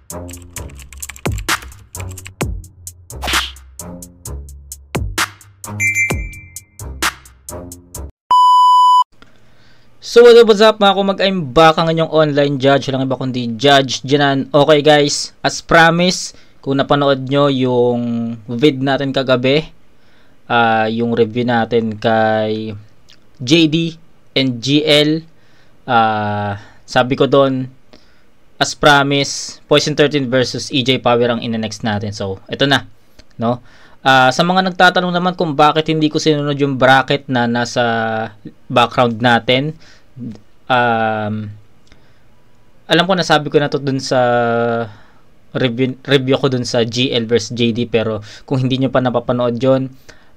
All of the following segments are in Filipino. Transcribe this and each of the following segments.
So what's up mga kumag, I'm back ang inyong online judge, lang iba kundi Judge Janan. Okay guys, as promised, kung napanood nyo yung vid natin kagabi, yung review natin kay JD and GL, sabi ko doon, as promised, Poison 13 versus EJ Power ang ina-next natin. So ito na, no? Sa mga nagtatanong naman kung bakit hindi ko sinunod yung bracket na nasa background natin, alam ko nasabi ko na to dun sa review ko dun sa GL versus JD, pero kung hindi nyo pa napapanood yon,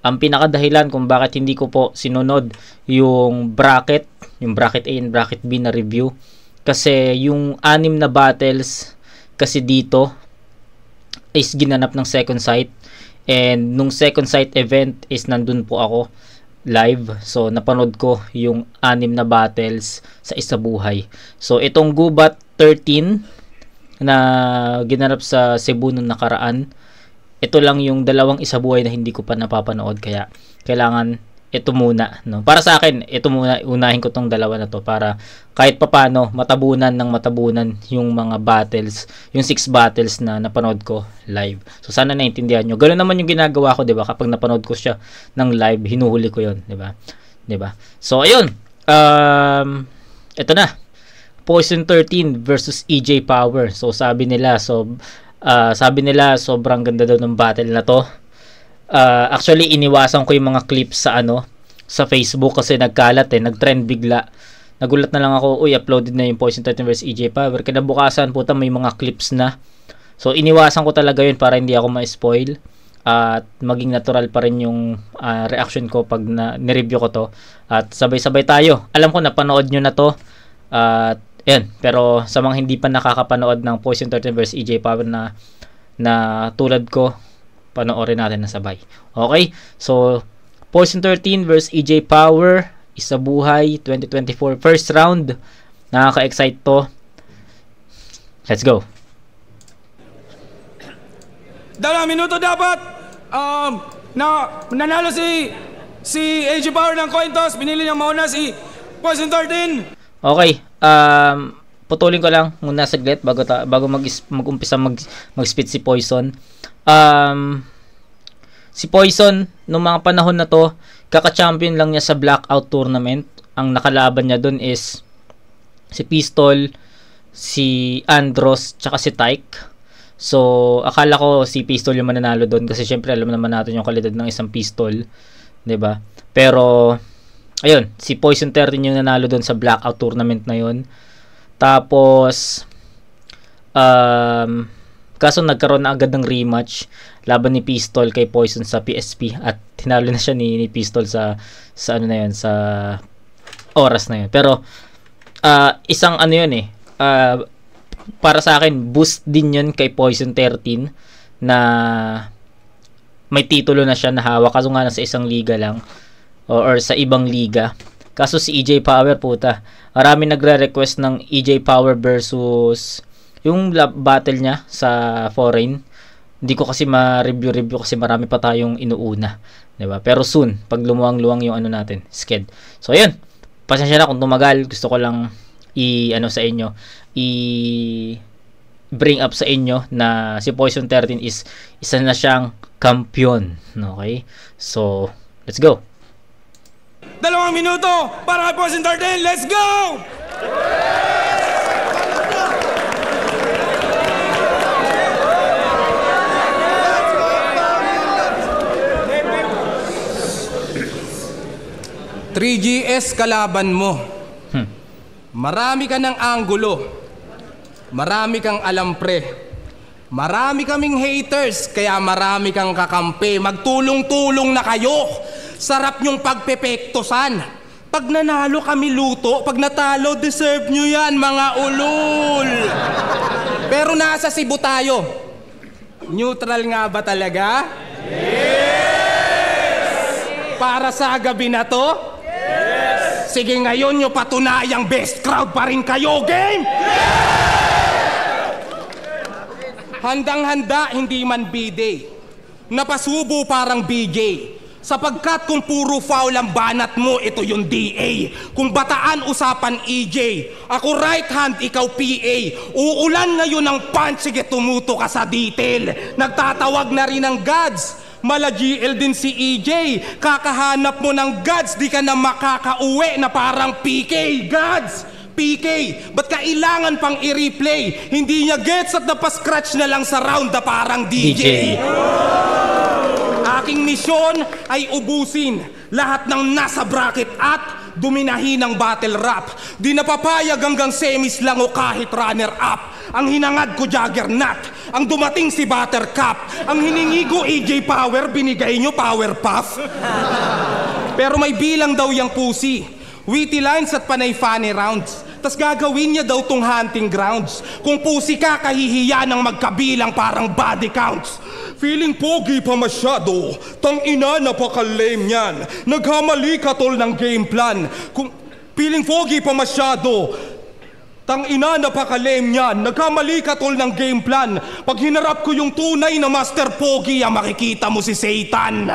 ang pinakadahilan kung bakit hindi ko po sinunod yung bracket A and bracket B na review, kasi yung 6 na battles kasi dito is ginanap ng second sight, and nung second sight event is nandun po ako live, so napanood ko yung 6 na battles sa isa buhay. So itong Gubat 13 na ginanap sa Cebu nung nakaraan, ito lang yung dalawang isa buhay na hindi ko pa napapanood, kaya kailangan ito muna, no? Para sa akin, ito muna, unahin ko tong dalawa na to para kahit papano matabunan yung mga battles, yung 6 battles na napanood ko live. So sana naintindihan nyo. Ganoon naman yung ginagawa ko, 'di ba? Kapag napanood ko siya ng live, hinuhuli ko 'yon, 'di ba? 'Di ba? So ayun. Ito na. Poison 13 versus EJ Power. So sabi nila sobrang ganda daw ng battle na to. Actually iniwasan ko yung mga clips sa Facebook kasi nagkalat, nagtrend bigla. Nagulat na lang ako, uploaded na yung Poison 13 vs EJ Power. Kinabukasan puta may mga clips na. So iniwasan ko talaga yun para hindi ako ma-spoil at maging natural pa rin yung reaction ko pag ni-review ko to. At sabay-sabay tayo. Alam ko napanood nyo na to. Pero sa mga hindi pa nakakapanood ng Poison 13 vs EJ Power na tulad ko, panoorin natin na sabay. Okay? So, Poison 13 vs EJ Power, isa buhay, 2024, first round. Nakaka-excite to. Let's go. 2 minuto dapat. Nanalo si EJ Power ng coin toss. Binili niyang mauna si Poison 13. Okay. Putulin ko lang muna saglit bago mag-umpisa mag-spit si Poison. Si Poison nung mga panahon na to, kaka-champion lang niya sa Blackout tournament. Ang nakalaban niya dun is si Pistol, si Andros, tsaka si Tyke. So akala ko si Pistol yung mananalo dun kasi syempre alam naman natin yung kalidad ng isang Pistol, 'di ba? Pero ayun, si Poison 13 yung nanalo dun sa Blackout tournament na yun. Tapos kaso nagkaroon na agad ng rematch laban ni Pistol kay Poison sa PSP at tinalo na siya ni Pistol sa oras na yun. Pero isang para sa akin boost din yun kay Poison 13 na may titulo na siya na hawak, kaso nga nasa isang liga lang or sa ibang liga. Kaso si EJ Power puta, marami nagre-request ng EJ Power versus yung battle niya sa foreign. Hindi ko kasi ma-review kasi marami pa tayong inuuna, 'di ba? Pero soon, pag lumuwang-luwang yung natin, sked. So ayun. Pasensya na kung tumagal, gusto ko lang bring up sa inyo na si Poison 13 is isa na siyang kampiyon, okay? So, let's go. 2 minuto para kay Poison 13. Let's go! "3GS kalaban mo. Marami ka ng anggulo. Marami kang alam pre. Marami kaming haters, kaya marami kang kakampi. Magtulong-tulong na kayo. Sarap nyong pagpepektosan. Pag nanalo kami luto, pag natalo deserve nyo yan mga ulol. Pero nasa Cebu tayo. Neutral nga ba talaga? Yes! Para sa gabi na to? Sige ngayon nyo patunayang best crowd pa rin kayo, game! Handang-handa, hindi man B-Day. Napasubo parang BJ. Sapagkat kung puro foul ang banat mo, ito yung DA. Kung bataan, usapan EJ. Ako right hand, ikaw PA. Uulan ngayon ng punch, sige tumuto ka sa detail. Nagtatawag na rin ng gods. Mala GL din si EJ. Kakahanap mo ng gods, di ka na makakauwi na parang PK. Gods! PK, ba't kailangan pang i-replay? Hindi niya gets at napascratch na lang sa round na parang DJ. Aking misyon ay ubusin lahat ng nasa bracket at duminahin ng battle rap. Di napapayag hanggang semis lang o kahit runner-up. Ang hinangad ko Juggernaut, ang dumating si Buttercup. Ang hiningi ko AJ Power, binigay nyo Powerpuff. Pero may bilang daw yung pusi. Witty lines at panay funny rounds. Tas gagawin niya daw tong hunting grounds. Kung pusi ka, kahihiya ng magkabilang parang body counts. Feeling pogi pa masyado. Tang ina, napaka-lame yan. Naghamali ka tol ng game plan. Kung feeling pogi pa masyado. Tang ina, napaka-lame yan. Nagkamali ka tol ng game plan. Pag hinarap ko yung tunay na Master Pogi, makikita mo si Satan.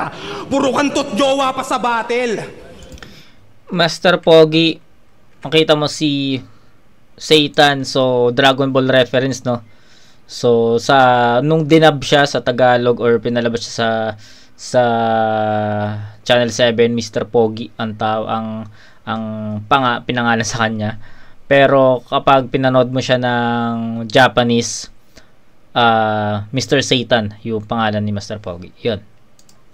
Puro kantot jowa pa sa battle. Master Pogi, makita mo si Satan, so Dragon Ball reference, no? So sa nung dinab siya sa Tagalog or pinalabas siya sa Channel 7, Mr. Pogi ang pinangalan sa kanya. Pero kapag pinanood mo siya ng Japanese, Mr. Satan yung pangalan ni Master Pogi. 'Yun.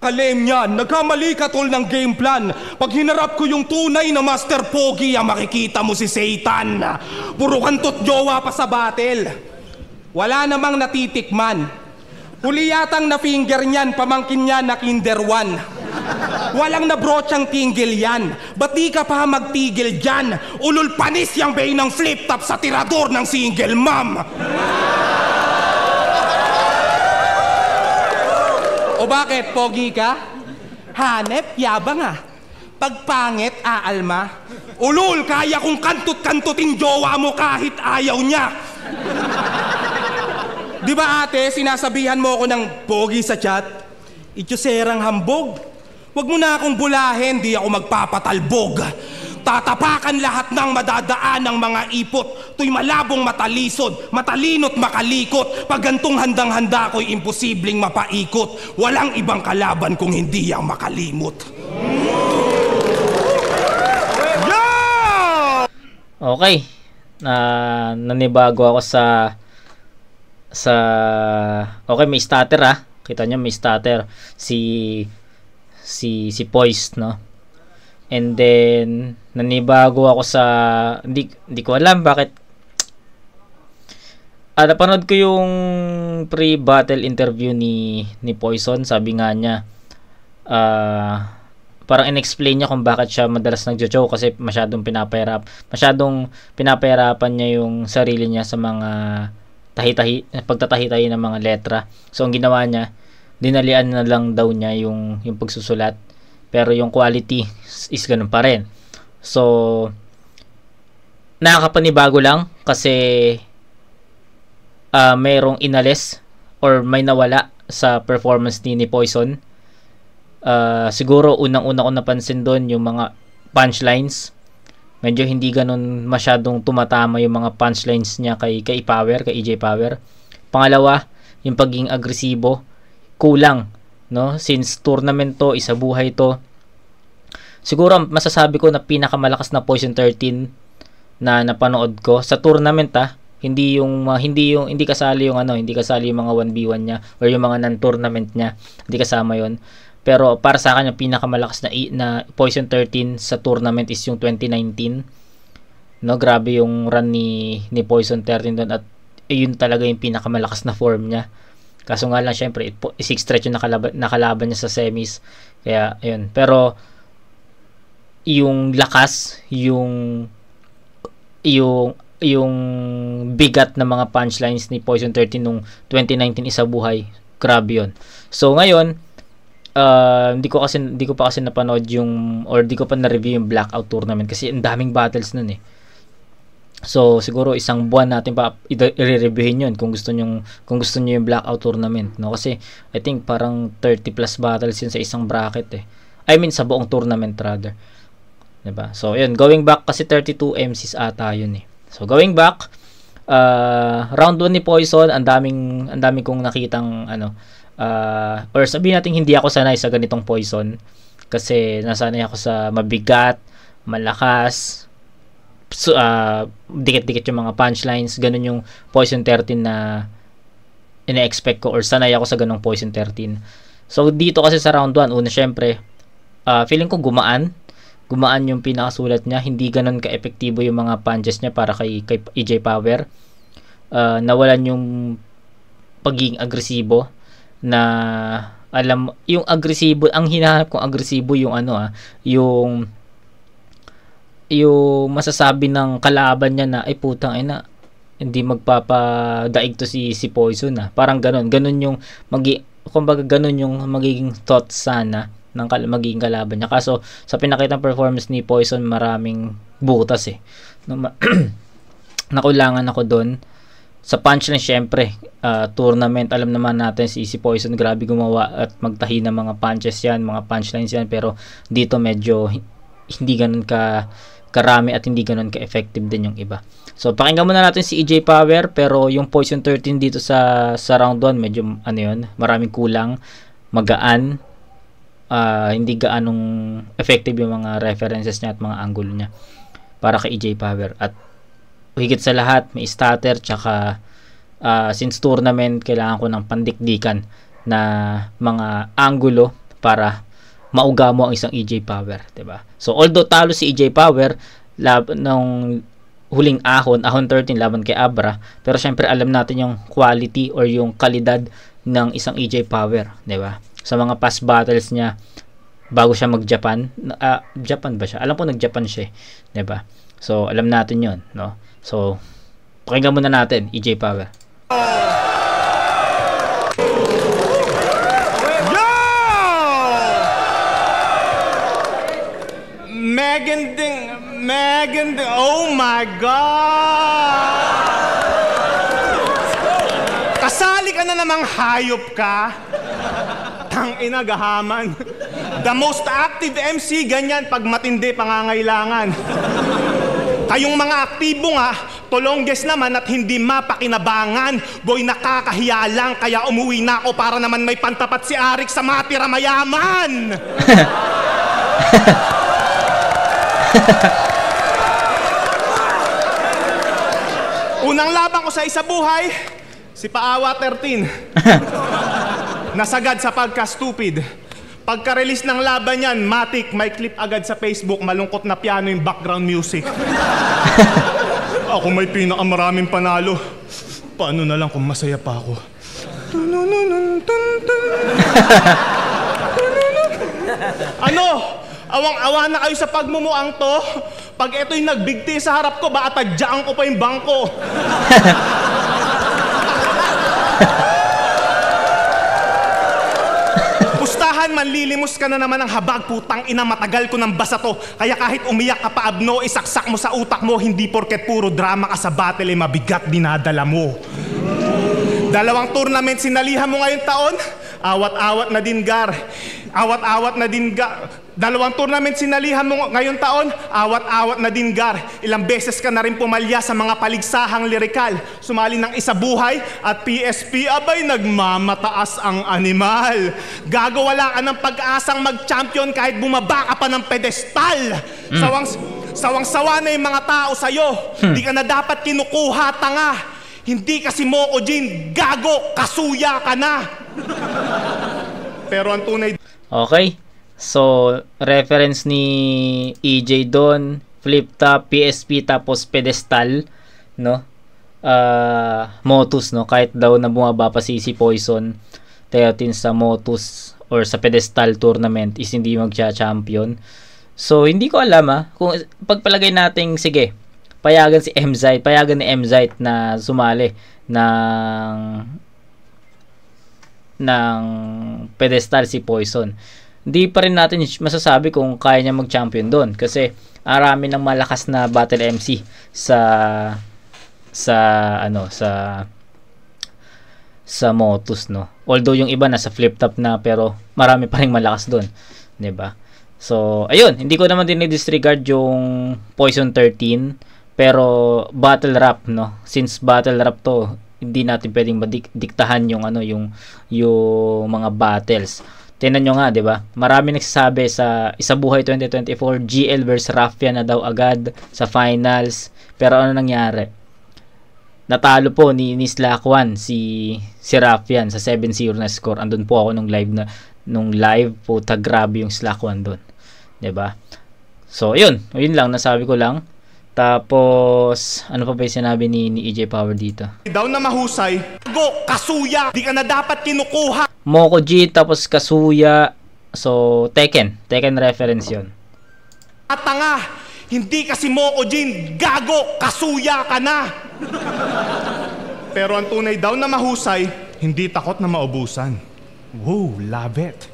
Kalem yan, nagkamali ka tol ng game plan. Pag hinarap ko yung tunay na Master Pogi, makikita mo si Satan. Puro kantot jowa pa sa battle. Wala namang natitikman. Huli yatang na finger niyan, pamangkin niya na kinder 1. Walang nabrochang tinggil yan. Ba't di ka pa magtigil dyan? Ulul panis yung bay ng flip top sa tirador ng single mom. O bakit, pogi ka? Hanep, yabang ah. Pagpangit, aalma. Ulul, kaya kong kantot-kantutin jowa mo kahit ayaw niya. Di ba ate, sinasabihan mo ako ng pogi sa chat? Ityoserang hambog. Huwag mo na akong bulahin, di ako magpapatalbog. Tatapakan lahat ng madadaan ng mga ipot. Tuy malabong matalisod, matalino't makalikot. Pag gantong handang-handa ko'y imposibleng mapaikot. Walang ibang kalaban kung hindi ang makalimot. Yeah! Okay. Nanibago ako sa okay, may stutter ah. Kita niyo may stutter si Poise, no? And then nanibago ako sa hindi ko alam bakit napanood ko yung pre-battle interview ni Poison. Sabi nga niya parang in-explain niya kung bakit siya madalas nagjo-joke kasi masyadong pinapahirapan niya yung sarili niya sa mga pagtatahi-tahi ng mga letra. So ang ginawa niya, dinalian na lang daw niya yung pagsusulat, pero yung quality is ganun pa rin. So nakakapanibago lang kasi mayroong inalis or may nawala sa performance ni Poison. Siguro unang-una ko napansin doon yung mga punchlines. Medyo hindi ganun masyadong tumatama yung mga punchlines niya kay Power, kay EJ Power. Pangalawa, yung pagiging agresibo, kulang, no? Since tournament to, isa buhay to. Siguro masasabi ko na pinakamalakas na Poison 13 na napanood ko sa tournament hindi kasali yung hindi kasali yung mga 1v1 niya or yung mga non-tournament niya. Hindi kasama yon. Pero para sa akin, yung pinakamalakas na Poison 13 sa tournament is yung 2019. No, grabe yung run ni Poison 13 doon at yun talaga yung pinakamalakas na form niya. Kaso nga lang, syempre, 6 stretch yung nakalaban niya sa semis. Kaya, ayun. Pero, yung lakas, yung bigat ng mga punchlines ni Poison 13 nung 2019 isa buhay, grabe yun. So, ngayon, hindi ko pa kasi napanood yung or di ko pa na-review yung Blackout tournament kasi ang daming battles nun eh. So siguro isang buwan natin pa i-reviewin 'yon kung gusto niyo yung blackout tournament, no? Kasi I think parang 30 plus battles yun sa isang bracket eh. I mean sa buong tournament rather. 'Di ba? So yun, going back kasi 32 MCs ata yun eh. So going back, round 1 ni Poison, ang daming kong nakitang or sabihin natin hindi ako sanay sa ganitong Poison kasi nasanay ako sa mabigat, malakas, dikit-dikit yung mga punchlines. Ganun yung Poison 13 na ina-expect ko or sanay ako sa ganung Poison 13. So dito kasi sa round 1, una syempre feeling ko gumaan yung pinakasulat niya. Hindi ganun ka-epektibo yung mga punches niya para kay EJ Power. Nawalan yung pagiging agresibo na yung agresibo, ang hinahanap kong agresibo yung yung masasabi ng kalaban niya na ay putang ina, hindi magpapadaig to si Poison parang ganun yung kumbaga ganun yung magiging thoughts sana ng magiging kalaban niya. Kaso sa pinakitang performance ni Poison, maraming butas nakulangan ako doon sa punchline. Syempre tournament, alam naman natin si Poison grabe gumawa at magtahi ng mga punches yan, mga punchlines yan, pero dito medyo hindi ganun karami at hindi ganun ka-effective din yung iba. So pakinggan muna natin si EJ Power, pero yung Poison 13 dito sa round 1 medyo maraming kulang, magaan, hindi gaanong effective yung mga references niya at mga angulo niya para kay EJ Power. At higit sa lahat, may starter, tsaka since tournament, kailangan ko ng pandikdikan na mga angulo para mauga mo ang isang EJ Power, 'di ba? So although talo si EJ Power nung huling ahon 13 laban kay Abra, pero syempre alam natin yung quality or yung kalidad ng isang EJ Power, 'di ba? Sa mga past battles niya bago siya mag-Japan, Japan ba siya? Alam ko nag-Japan siya, 'di ba? So alam natin 'yon, no? So pakinggan muna natin EJ Power. Megan, oh my God! Kasali ka na namang hayop ka. Tangina, gahaman. The most active MC, ganyan pag matindi pangangailangan. Kayong mga aktibo nga, tolongges naman at hindi mapakinabangan. Boy, nakakahiya lang, kaya umuwi na ako para naman may pantapat si Arik sa matira mayaman. Unang laban ko sa isa buhay, si Paawa 13. Nasagad sa pagka-stupid. Pagka-release ng laban yan, matik, may clip agad sa Facebook, malungkot na piano yung background music. Ako may pinakamaraming panalo. Paano na lang kung masaya pa ako? Ano? Awang-awa na kayo sa pagmumuang to? Pag ito'y nagbigti sa harap ko, baka tadyaan ko pa yung bangko. Pustahan, manlilimos ka na naman ng habag, putang ina, matagal ko ng basa to. Kaya kahit umiyak ka pa, Abno, isaksak mo sa utak mo, hindi porket puro drama ka sa battle, eh mabigat dinadala mo. 2 tournament sinalihan mo ngayong taon, awat-awat na din, Gar. Awat-awat na din, Gar. 2 tournament sinalihan mo ngayong taon, awat-awat na din, Gar. Ilang beses ka na rin pumalya sa mga paligsahang lirikal. Sumali ng Isa Buhay at PSP, abay nagmamataas ang animal. Gagawala ka ng pag-asang mag-champion kahit bumaba ka pa ng pedestal. Sawang-sawa na yung mga tao sa'yo. Di ka na dapat kinukuha, tanga. Hindi kasi Moko Jin, gago, kasuya ka na. Pero ang tunay... Okay. So, reference ni EJ doon, flip top, PSP, tapos pedestal, no? Motus, no? Kahit daw na bumaba pa si Poison 13 sa Motus or sa pedestal tournament is hindi magcha-champion. So, hindi ko alam kung pagpalagay natin, sige, payagan ni MZite na sumali ng pedestal si Poison. hindi pa rin natin masasabi kung kaya niya mag-champion doon kasi marami ng malakas na battle MC sa Motus, no. Although yung iba nasa flip top na, pero marami pa ring malakas doon, 'di ba? So, ayun, hindi ko naman din i-disregard yung Poison 13, pero battle rap, no. Since battle rap to, hindi natin pwedeng diktahan yung yung mga battles. Tingnan nyo nga, 'di ba? Marami nagsasabi sa Isabuhay 2024, GL versus Raffia na daw agad sa finals. Pero ano nangyari? Natalo po ni Slack 1 si Raffian sa 7-0 na score. Andun po ako nung live po, grabe yung Slack 1 doon. 'Di ba? So, yun lang nasabi ko lang. Tapos ano pa ba yung sinabi ni EJ Power dito? Daw na mahusay, go Kasuya, di ka na dapat kinukuha. Moko G tapos Kasuya. So, Tekken reference 'yon. At tanga, hindi kasi Moko Jin, gago, Kasuya ka na. Pero ang tunay daw na mahusay, hindi takot na maubusan. Wow, love it.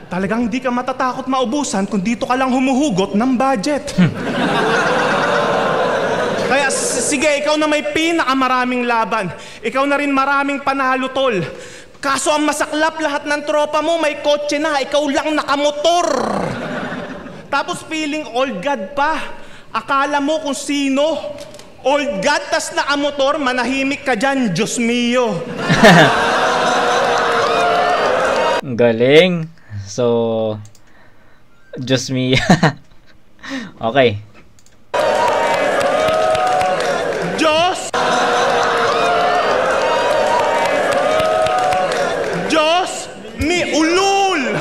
Talagang hindi ka matatakot maubusan kung dito ka lang humuhugot ng budget. Kaya sige, ikaw na may pinakamaraming laban. Ikaw na rin maraming panalo, tol. Kaso ang masaklap, lahat ng tropa mo may kotse na, ikaw lang nakamotor. Tapos feeling old god pa. Akala mo kung sino. Old god, tas nakamotor, manahimik ka dyan, Diyos mio. Galing. So, Diyos mio. Okay. Diyos mi ulul.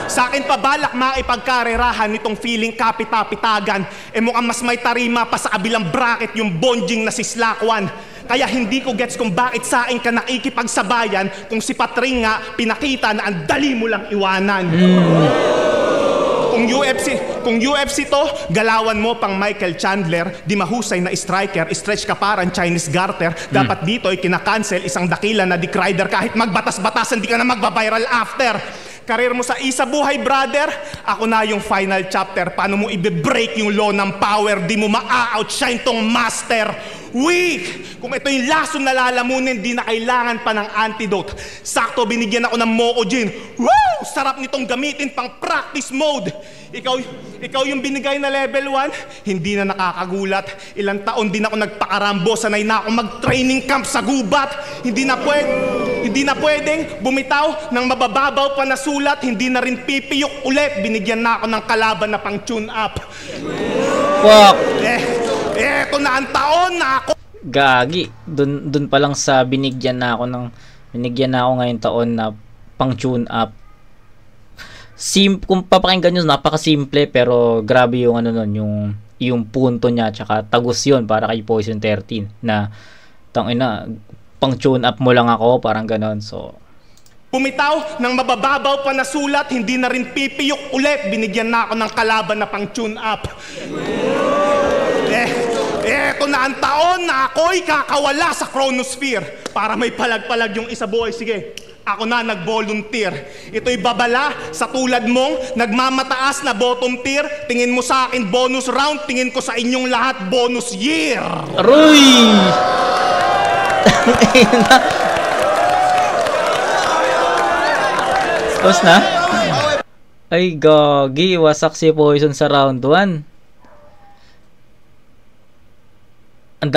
Sa akin pa balak maipagkarerahan nitong feeling kapita-pitagan. Mukhang mas may tarima pa sa kabilang bracket yung bonjing na si Slakwan. Kaya hindi ko gets kung bakit sa akin ka nakikipagsabayan kung si Patring nga pinakita na ang dali mo lang iwanan. Kung UFC to, galawan mo pang Michael Chandler, di mahusay na striker, stretch ka parang Chinese garter. Dapat dito ay kinakancel isang dakila na Dick Rider kahit magbatas-batasan di ka na magbabiral after. Karir mo sa Isabuhay, brother, ako na yung final chapter. Paano mo i-break yung law ng power, di mo ma-outshine tong master. Weak! Kung ito yung lason na lalamunin, di na kailangan pa ng antidote. Sakto, binigyan ako ng Moko Jin. Woo! Sarap nitong gamitin pang practice mode. Ikaw yung binigay na level 1, hindi na nakakagulat. Ilang taon din ako nagpakarambo, sanay na ako mag-training camp sa gubat. Hindi na pwedeng bumitaw ng mabababaw pa na sulat. Hindi na rin pipiyok ulit. Binigyan na ako ng kalaban na pang tune up. Fuck! Eto na ang taon na ako. Gagi. Dun pa lang sa binigyan na ako ngayong taon na pang tune up. Kung papakinggan nyo, napakasimple pero grabe yung yung punto niya tsaka tagus yun para kay Poison 13 na tangina, pang tune up mo lang ako, parang ganon. So bumitaw ng mabababaw pa na sulat, hindi na rin pipiyok ulit. Binigyan na ako ng kalaban na pang tune up. Eto na ang taon na ako'y kakawala sa chronosphere. Para may palag-palag yung Isabuhay. Sige, ako na nag-volunteer. Ito'y babala sa tulad mong nagmamataas na bottom tier. Tingin mo sa akin bonus round, tingin ko sa inyong lahat bonus year. Aroy! Tapos na? Ay, gagi. Wasak si Poison sa round 1. Ang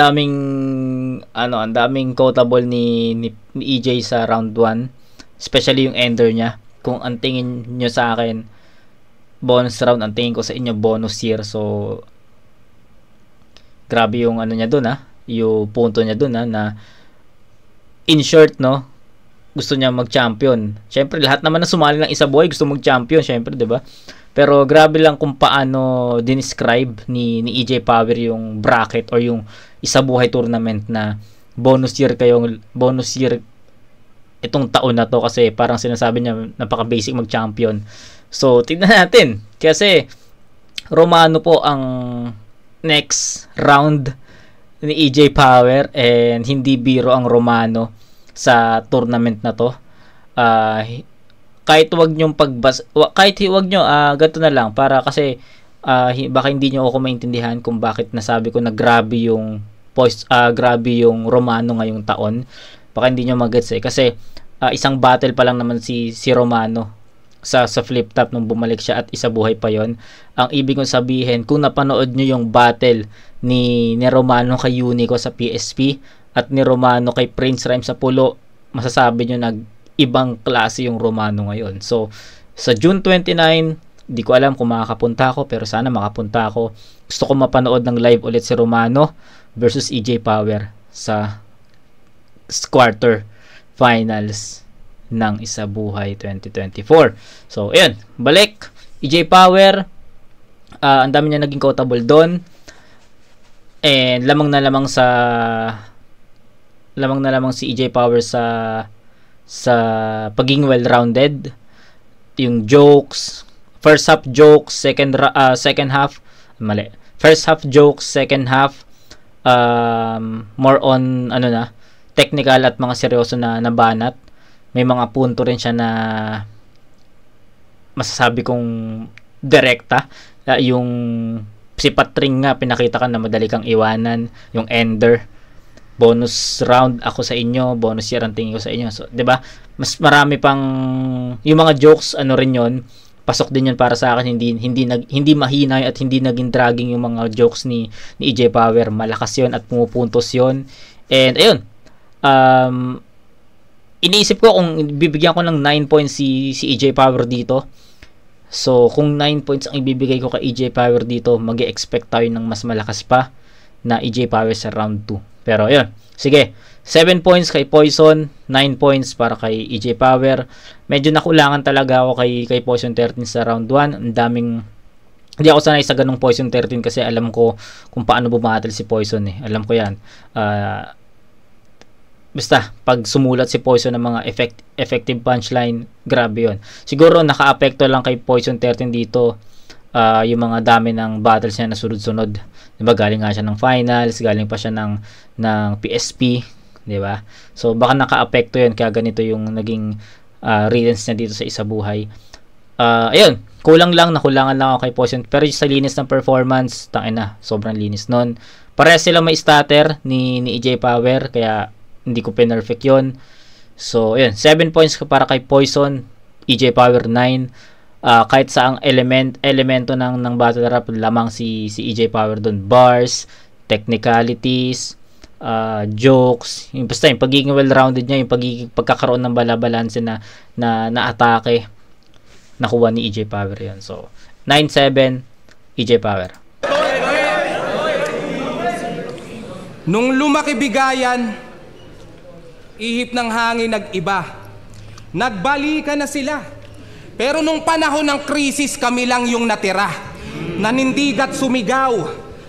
daming quotable ni EJ sa round 1. Especially yung ender niya. Kung ang tingin nyo sa akin bonus round, ang tingin ko sa inyo bonus year. So grabe yung niya dun yung punto niya dun na in short, no, gusto niya mag-champion. Syempre lahat naman na sumali ng Isabuhay gusto mag-champion, syempre, 'di ba? Pero grabe lang kung paano dinescribe ni EJ Power yung bracket or yung Isabuhay tournament na bonus year itong taon na to, kasi parang sinasabi niya napaka-basic mag-champion. So, tignan natin. Kasi Romano po ang next round ni EJ Power and hindi biro ang Romano sa tournament na to. kahit wag nyo ganito na lang, para kasi baka hindi nyo ako maintindihan kung bakit nasabi ko na grabe yung Romano ngayong taon. Baka hindi nyo magets kasi isang battle pa lang naman si Romano sa flip top nung bumalik siya at isa buhay pa yon. Ang ibig kong sabihin, kung napanood nyo yung battle ni Romano kay Unico sa PSP at ni Romano kay Prince Rhyme sa Pulo, masasabi nyo ibang klase yung Romano ngayon. So, sa June 29, di ko alam kung makakapunta ako, pero sana makapunta ako. Gusto ko mapanood ng live ulit si Romano versus EJ Power sa quarter finals ng Isa Buhay 2024. So, ayan, balik. EJ Power, ang dami niya naging quotable doon. And lamang na lamang si EJ Power sa pagiging well-rounded. Yung jokes, first half jokes, second half, mali. First half jokes, second half more on technical at mga seryoso na banat. May mga punto rin siya na masasabi kong direkta. Yung si Patring nga, pinakita ka na madali kang iwanan. Yung Ender, bonus round ako sa inyo, bonus year ang tingin ko sa inyo. So, 'di ba? Mas marami pang yung mga jokes rin 'yon. Pasok din 'yon para sa akin, hindi mahina at hindi naging dragging yung mga jokes ni EJ Power. Malakas 'yon at pumupuntos 'yon. And ayun. Iniisip ko kung bibigyan ko ng 9 points si EJ Power dito. So, kung 9 points ang ibibigay ko kay EJ Power dito, mag-e-expect tayo ng mas malakas pa na EJ Power sa round 2. Pero, yun. Sige. 7 points kay Poison, 9 points para kay EJ Power. Medyo nakulangan talaga ako kay Poison 13 sa round 1. Ang daming... Hindi ako sanay sa ganung Poison 13 kasi alam ko kung paano bumattle si Poison eh. Alam ko yan. Basta, pag sumulat si Poison ng mga effective punchline, grabe yon. Siguro, naka-apekto lang kay Poison 13 dito yung mga dami ng battles niya na sunod-sunod. Diba, galing nga siya ng finals, galing pa siya ng PSP, diba? So, baka naka-apekto yun, kaya ganito yung naging readings niya dito sa Isa Buhay. Ayun, nakulangan lang ako kay Poison, pero sa linis ng performance, tangina, sobrang linis nun. Parehas sila may starter ni EJ Power, kaya hindi ko pinerfect yun. So, ayun, 7 points para kay Poison, EJ Power 9. Kahit saang elemento ng battle rap, lamang si EJ Power doon. Bars, technicalities, jokes, basta yung pagiging well-rounded niya, yung pagkakaroon ng balabalanse na atake, nakuha ni EJ Power yun. So, 9-7, EJ Power. Nung lumaki bigayan, ihip ng hangin nag-iba. Nagbalikan na sila. Pero nung panahon ng krisis, kami lang yung natira. Nanindigat sumigaw.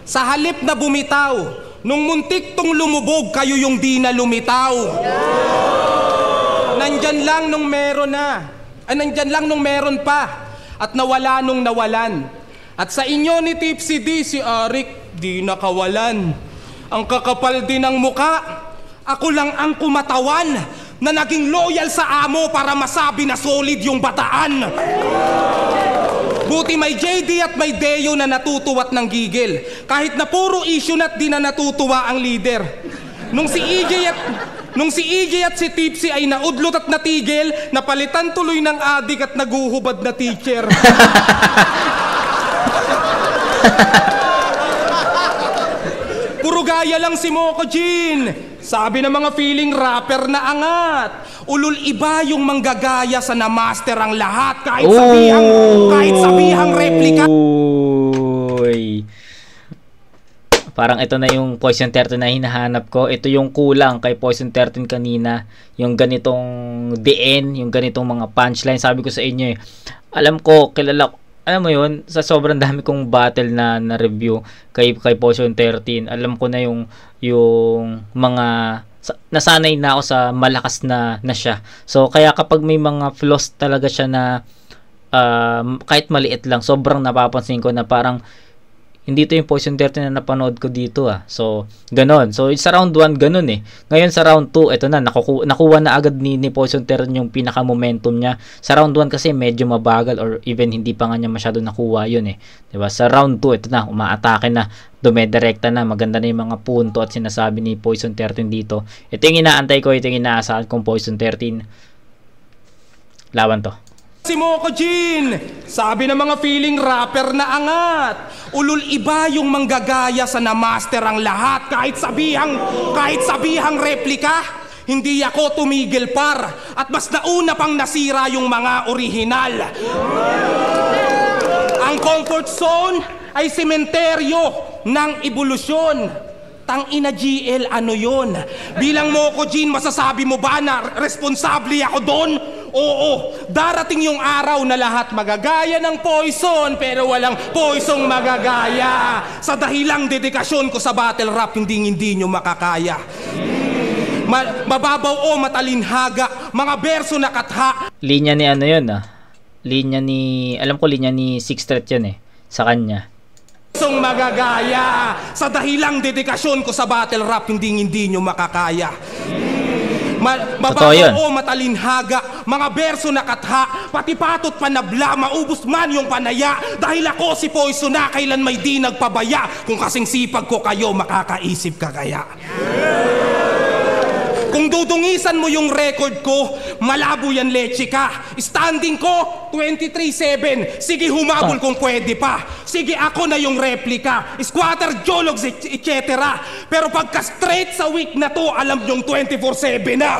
Sa halip na bumitaw. Nung muntik tong lumubog, kayo yung di na lumitaw. Nandyan lang nung meron na. Nandyan lang nung meron pa. At nawala nung nawalan. At sa inyo ni Tipsy D, si Arik, di nakawalan. Ang kakapal din ng muka. Ako lang ang kumatawan na naging loyal sa amo para masabi na solid yung bataan. Buti may JD at may Deo na natutuwa't ng gigil. Kahit na puro issue na't di na natutuwa ang leader. Nung si EJ at si Tipsy ay naudlot at natigil, napalitan tuloy ng adik at naguhubad na teacher. Puro gaya lang si Moco Jean. Sabi ng mga feeling rapper na angat. Ulul iba yung manggagaya sa na-master ang lahat. Kahit sabihang replika. Uy. Parang ito na yung Poison 13 na hinahanap ko. Ito yung kulang kay Poison 13 kanina. Yung ganitong DN, yung ganitong mga punchline. Sabi ko sa inyo alam ko, alam mo yun, sa sobrang dami kong battle na review kay Poison 13, alam ko na yung mga nasanay na ako sa malakas na siya. So kaya kapag may mga flaws talaga siya na kahit maliit lang, sobrang napapansin ko na parang hindi to yung Poison 13 na napanood ko dito So, ganon. So, sa round 1, ganon Ngayon sa round 2, ito na, nakuha na agad ni Poison 13 yung pinaka-momentum niya. Sa round 1 kasi medyo mabagal or even hindi pa nga niya masyado nakuha yun Diba? Sa round 2, ito na, umaatake na, dumedirekta na, maganda na yung mga punto at sinasabi ni Poison 13 dito. Ito yung inaantay ko, ito yung inaasahan kong Poison 13. Laban to. Si Moco Jean, sabi ng mga feeling rapper na angat. Ulul iba yung manggagaya sa na-master ang lahat. Kahit sabihang replika, hindi ako tumigil par. At mas nauna pang nasira yung mga orihinal. Ang comfort zone ay sementeryo ng ebolusyon. Tangina GL, ano yun? Bilang Moco Jean, masasabi mo ba na responsable ako doon? Oo, darating yung araw na lahat magagaya ng Poison pero walang Poisong magagaya. Sa dahilang dedikasyon ko sa battle rap, hindi nyo makakaya. Mababaw o matalinhaga, mga berso na katha. Linya ni ano yun Linya ni, alam ko linya ni Six Threat yun sa kanya. Poisong magagaya. Sa dahilang dedikasyon ko sa battle rap, hindi nyo makakaya. Mababaw o matalinhaga, mga berso na katha, pati patot panabla, maubos man yung panaya. Dahil ako si Poison na kailan may di nagpabaya. Kung kasing sipag ko kayo, makakaisip ka kaya. Kung dudungisan mo yung record ko, malabo yan leche ka. Standing ko, 23-7. Sige humabol kung pwede pa. Sige ako na yung replika. Squatter, jologs, etc. Pero pagka straight sa week na to, alam nyong 24-7 na.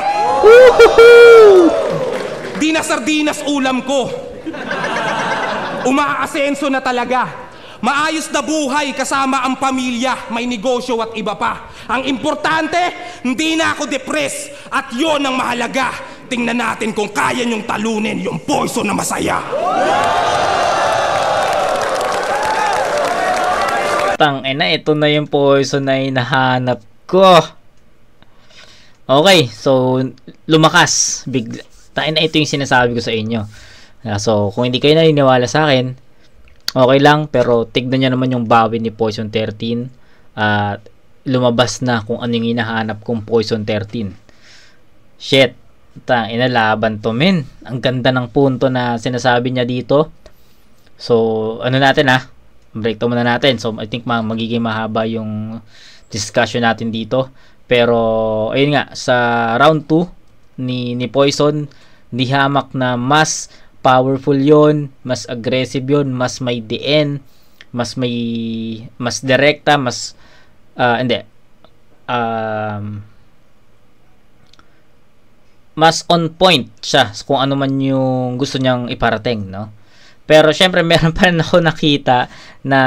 Di na sardinas ulam ko. Umaasenso na talaga. Maayos na buhay kasama ang pamilya, may negosyo at iba pa. Ang importante, hindi na ako depressed at yon ang mahalaga. Tingnan natin kung kaya nyong talunin yung Poison na masaya. Tangina, ito na yung Poison na hinahanap ko. Okay, so lumakas. Tangina, ito yung sinasabi ko sa inyo. So, kung hindi kayo naniniwala sa akin, okay lang, pero tignan nyo naman yung bawi ni Poison 13 at lumabas na kung ano yung hinahanap kong Poison 13. Shit, inalaban to men. Ang ganda ng punto na sinasabi niya dito. So, ano natin break to muna natin. So, I think magiging mahaba yung discussion natin dito. Pero, ayun nga, sa round 2 ni Poison, nihamak na mas powerful yon, mas aggressive yon, mas may DN, mas direkta, mas mas on point siya kung ano man yung gusto niyang iparating, no? Pero syempre meron pa rin ako nakita na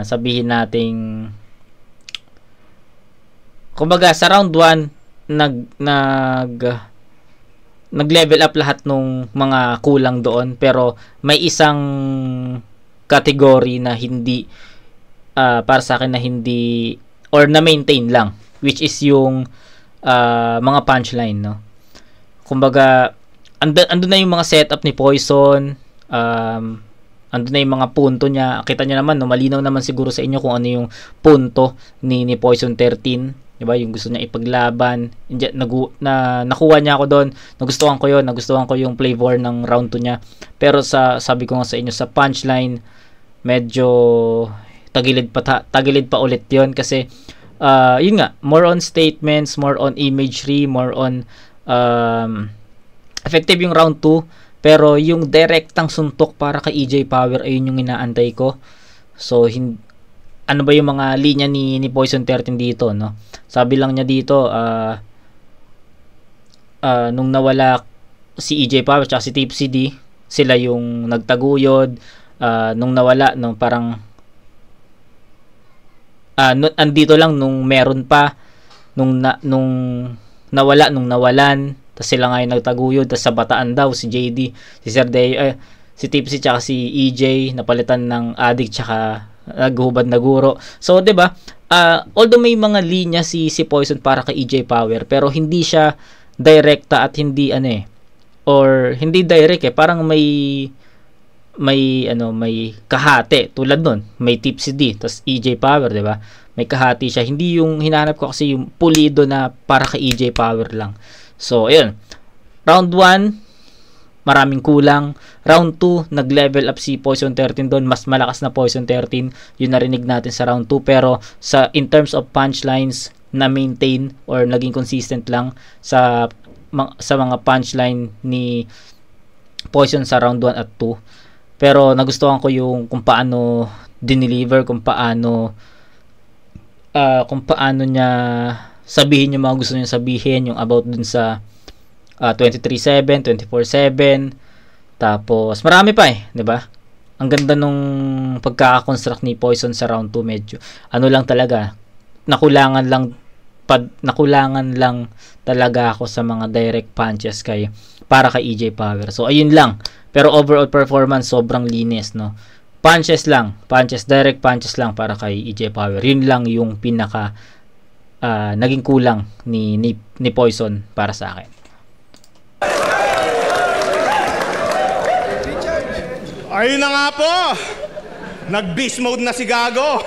sabihin nating kumbaga sa round 1 nag-level up lahat nung mga kulang doon, pero may isang category na hindi para sa akin na hindi or na maintain lang, which is yung mga punchline, no? Kumbaga andun na yung mga setup ni Poison, andun na yung mga punto niya. Kita niyo naman, no, malinaw naman siguro sa inyo kung ano yung punto ni Poison 13. Diba? Yung gusto niya ipaglaban. Nakuha niya ako doon. Nagustuhan ko yun. Nagustuhan ko yung flavor ng round 2 niya. Pero sabi ko nga sa inyo, sa punchline, medyo tagilid pa ulit yun. Kasi, yun nga, more on statements, more on imagery, more on effective yung round 2. Pero yung direktang suntok para kay EJ Power, ayun yung inaantay ko. So, ano ba yung mga linya ni Poison 13 dito, no? Sabi lang niya dito, nung nawala si EJ Power at si Tipsy D, sila yung nagtaguyod. Nung nawala, no, parang andito lang nung meron pa, nung nawala, nung nawalan, tapos sila nga yung nagtaguyod, tapos sa bataan daw si JD, si Sir Day, si Tipsy tsaka si EJ napalitan ng Addict tsaka naghubad na guro. So, 'di ba? Although may mga linya si Poison para kay EJ Power, pero hindi siya direkta at hindi or hindi direct, parang may may kahati tulad nun, may Tipsy D, tas EJ Power, 'di ba? May kahati siya. Hindi yung hinahanap ko kasi yung pulido na para kay EJ Power lang. So, ayun. Round 1, maraming kulang. Round 2, nag-level up si Poison 13 doon. Mas malakas na Poison 13. Yung narinig natin sa round 2. Pero, in terms of punchlines, na-maintain or naging consistent lang sa mga punchline ni Poison sa round 1 at 2. Pero, nagustuhan ko yung kung paano dineliver, kung paano niya sabihin yung mga gusto niya sabihin, yung about dun sa 23/7, 24/7, tapos marami pa 'di ba? Ang ganda nung pagkaka-construct ni Poison sa round 2, medyo lang talaga, nakulangan lang talaga ako sa mga direct punches para kay EJ Power. So ayun lang. Pero overall performance sobrang linis, no? Direct punches lang para kay EJ Power. Yun lang yung pinaka naging kulang ni Poison para sa akin. Ayun na nga po! Nag-beast mode na si Gago!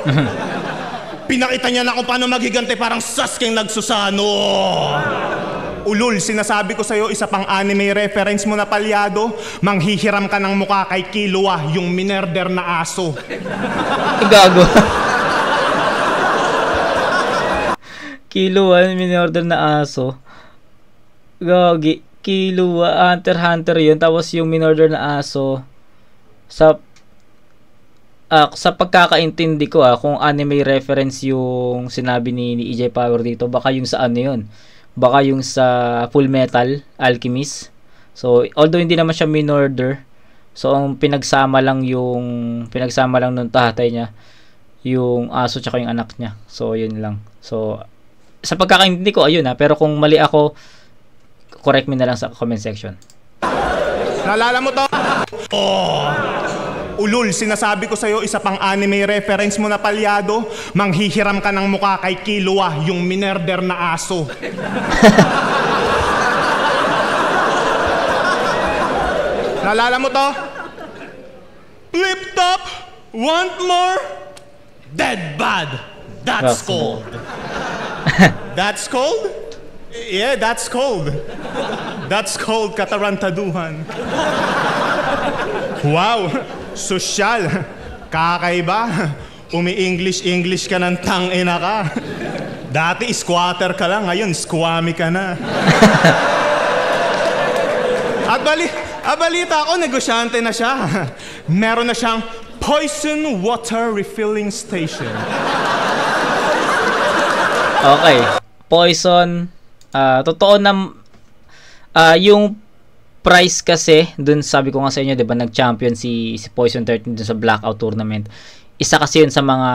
Pinakita niya na kung paano magigante, parang Sasuke nagsusano! Ulul, sinasabi ko sa'yo, isa pang anime reference mo na palyado, manghihiram ka ng mukha kay Killua, yung minerder na aso. Gago. Killua, minerder na aso. Gagi. Killua, Hunter x Hunter yun, tapos yung minerder na aso. Sa pagkakaintindi ko, kung anime reference yung sinabi ni EJ Power dito, baka yung sa ano yun. Baka yung sa Full Metal Alchemist. So, although hindi naman siya minorder, so ang pinagsama lang nung tatay niya, yung aso tsaka yung anak niya. So, yun lang. So, sa pagkakaintindi ko, ayun pero kung mali ako, correct me na lang sa comment section. Naalala mo to? Ulul, sinasabi ko sa'yo, isa pang anime reference mo na palyado, manghihiram ka ng mukha kay Killua, yung minerder na aso. Naalala mo to? Flip top, want more? Dead bad. That's cold. That's cold? Yeah, that's cold. That's cold, katarantaduhan. Wow, sosyal. Kakaiba. Umi-English ka ng tangina ka. Dati squatter ka lang, ngayon squammy ka na. At balita ako, negosyante na siya. Meron na siyang Poison Water Refilling Station. Okay. Poison, totoo na yung price kasi dun, sabi ko nga sa inyo, 'di ba, nag-champion si Poison 13 dun sa Blackout tournament. Isa kasi yun sa mga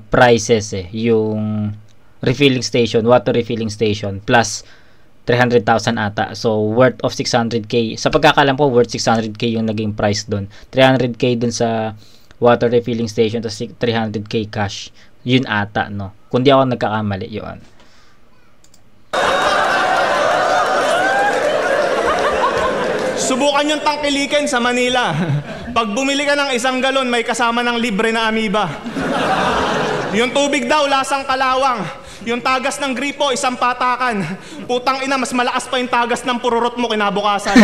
prizes yung refilling station, water refilling station, plus 300,000 ata. So worth of 600k. Sa pagkakalam ko, worth 600k yung naging price dun. 300k dun sa water refilling station, tapos 300k cash. Yun ata, no? Kung di ako nagkakamali, yun. Subukan yung tangkilikin sa Manila. Pag bumili ka ng 1 galon, may kasama ng libre na amoeba. Yung tubig daw, lasang kalawang. Yung tagas ng gripo, 1 patakan. Putang ina, mas malakas pa yung tagas ng pururot mo kinabukasan.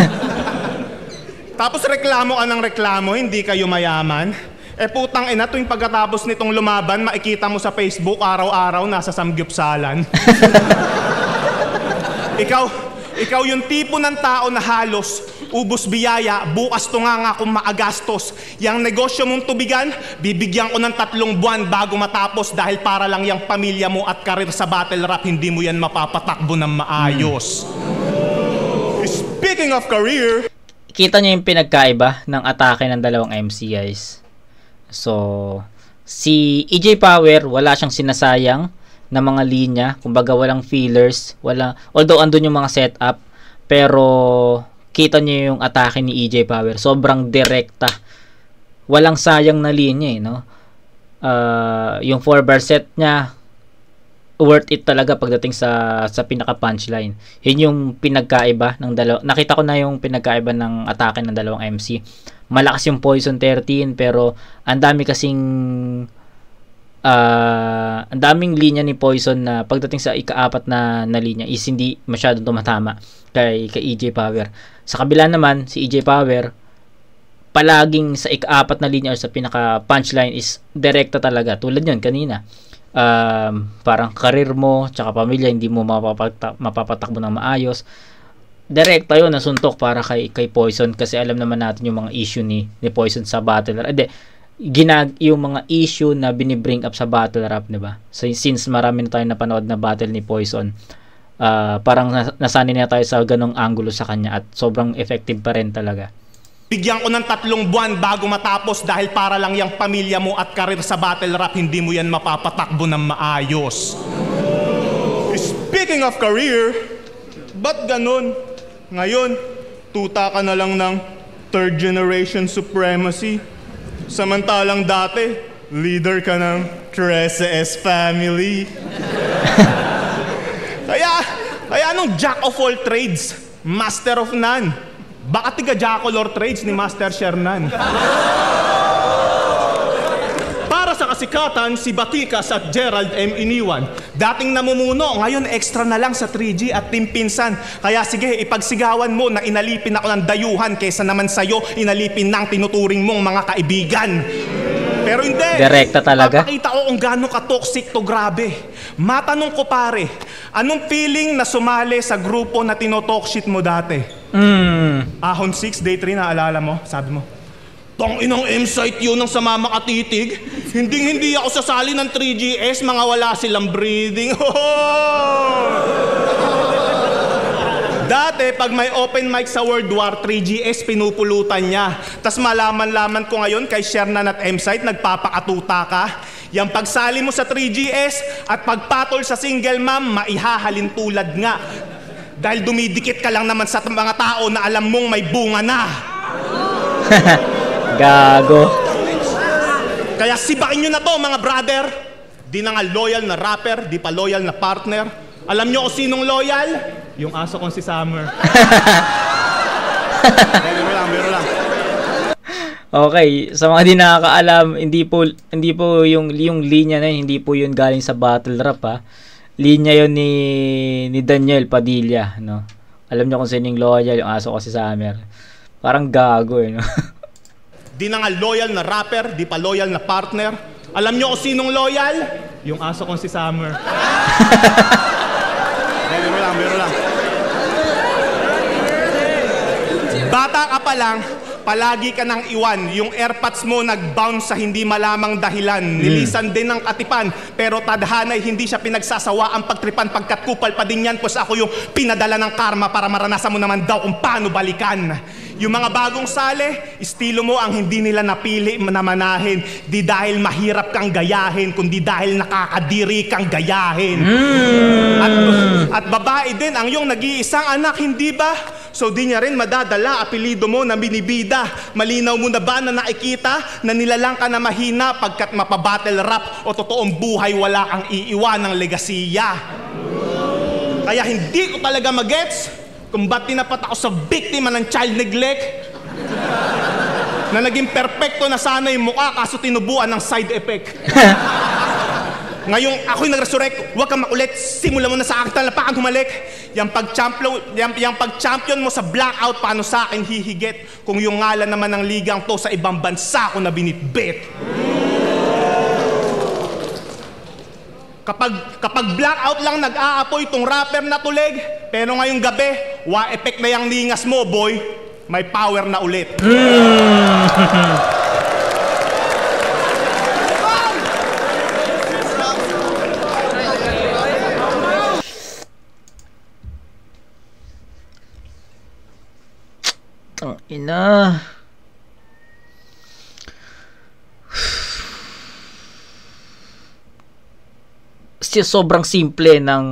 Tapos reklamo ka ng reklamo, hindi kayo mayaman. Putang ina, tuwing pagkatapos nitong lumaban, makikita mo sa Facebook, araw-araw nasa samgyupsalan. Ikaw yung tipo ng tao na halos ubos biyaya, bukas to nga kung maagastos. Yang negosyo mong tubigan, bibigyan ko ng 3 buwan bago matapos dahil para lang yung pamilya mo at karir sa battle rap, hindi mo yan mapapatakbo ng maayos. Speaking of career, kita niyo yung pinagkaiba ng atake ng dalawang MC, guys. So, si EJ Power, wala siyang sinasayang na mga linya, kumbaga walang fillers, although andun yung mga setup, pero kita niyo yung atake ni EJ Power, sobrang direkta, walang sayang na linya, no? Yung 4-bar set niya, worth it talaga pagdating sa pinaka punchline. Yun yung pinagkaiba ng nakita ko na yung pinagkaiba ng atake ng dalawang MC. malakas yung Poison 13 pero ang dami kasing ang daming linya ni Poison na pagdating sa ika-4 na linya is hindi masyadong tumatama kay EJ Power. Sa kabila naman, si EJ Power palaging sa ika-4 na linya or sa pinaka punchline is direkta talaga. Tulad yun kanina. Parang karir mo tsaka pamilya hindi mo mapapatakbo ng maayos. Direkta yun na suntok para kay Poison kasi alam naman natin yung mga issue ni Poison sa battle rap. Yung mga issue na binibring up sa battle rap, di ba? So, since marami na tayo napanood na battle ni Poison, parang nasanay na tayo sa ganong angulo sa kanya at sobrang effective pa rin talaga. Bigyan ko ng 3 buwan bago matapos dahil para lang yung pamilya mo at karir sa battle rap, hindi mo yan mapapatakbo ng maayos. Speaking of career, ba't ganun? Ngayon, tuta ka na lang ng 3rd generation supremacy. Samantalang dati, leader ka ng 13S family. Kaya anong jack of all trades, master of none? Baka tiga Jacolor Trades ni Master Shernan. Para sa kasikatan, si Batikas at Gerald M. Iniwan. Dating namumuno, ngayon extra na lang sa 3G at Team Pinsan. Kaya sige, ipagsigawan mo na inalipin ako ng dayuhan kaysa naman sa'yo inalipin ng tinuturing mong mga kaibigan. Pero hindi. Direkta talaga. Papakita ko kung gaano ka-toxic to, grabe. Matanong ko pare, anong feeling na sumali sa grupo na tinotalk shit mo dati? Ahon 6, day 3, naalala mo? Sabi mo, tong inang M-site yun ng sama makatitig. Hindi ako sasali ng 3GS, mga wala silang breathing. Dati, pag may open mic sa World War, 3GS pinupulutan niya. Tas malaman-laman ko ngayon kay Shernan at M-site, nagpapakatuta ka. Yang pagsali mo sa 3GS at pagpatol sa single mom, maihahalin tulad nga. Dahil dumidikit ka lang naman sa mga tao na alam mong may bunga na. Gago. Kaya sibakin nyo na to mga brother. Di na nga loyal na rapper, di pa loyal na partner. Alam nyo kung sinong loyal? Yung aso kong si Summer. Biro lang. Okay, sa mga di nakakaalam, hindi po yung linya na yun, hindi po yun galing sa battle rap ha. Linya yun ni Daniel Padilla, no. Alam niyo kung sino yung loyal, yung aso ko si Summer. Parang gago no. Di na nga loyal na rapper, di pa loyal na partner. Alam niyo kung sinong loyal? Yung aso kong si Summer. Biro lang. Bata ka pa lang, palagi ka nang iwan. Yung airpods mo nag-bounce sa hindi malamang dahilan. Nilisan din ng katipan, pero tadhanay hindi siya pinagsasawa ang pagtripan. Pagkat kupal pa din yan, pues ako yung pinadala ng karma para maranasan mo naman daw kung paano balikan. Yung mga bagong sale, estilo mo ang hindi nila napili na manahin. Di dahil mahirap kang gayahin, kundi dahil nakakadiri kang gayahin. At babae din ang iyong nag-iisang anak, hindi ba? So di niya rin madadala apelido mo na binibida. Malinaw mo na ba na nakikita na nilalang ka na mahina pagkat mapabattle rap o totoong buhay wala kang iiwan ng legasiya. Kaya hindi ko talaga magets kung ba't tinapat ako sa biktima ng child neglect na naging perpekto na sana yung mukha kaso tinubuan ng side effect. Ngayong ako'y nag-resurrect, huwag kang makulit, simulan mo na sa akin talapakan humalik. Yung pag-champion mo sa blackout, paano sa akin hihigit kung yung ngalan naman ng ligang to sa ibang bansa ko na binitbit. Kapag blackout lang nag-aapoy itong rapper na tulig, pero ngayong gabi, wa-effect na yung lingas mo, boy. May power na ulit. Ina. Sobrang simple ng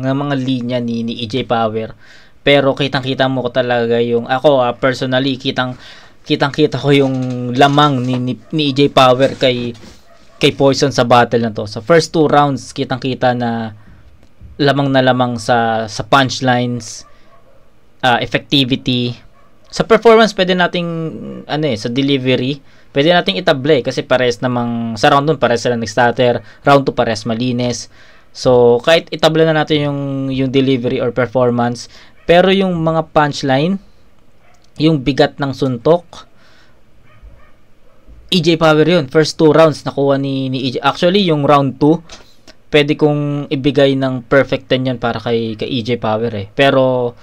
mga linya ni EJ Power, pero kitang-kita mo ko talaga yung ako personally kitang-kita ko yung lamang ni EJ Power kay Poison sa battle na to. Sa first 2 rounds kitang-kita na lamang sa punchlines, effectivity, Sa performance, pwede nating, sa delivery, pwede nating itable kasi pares namang, sa round 1, pares sila nag-stutter, round 2, pares malinis. So, kahit itable na natin yung delivery or performance, pero yung mga punchline, yung bigat ng suntok, EJ Power yun. First 2 rounds nakuha ni EJ. Actually, yung round 2, pwede kong ibigay ng perfect 10 yun para kay EJ Power eh. Pero,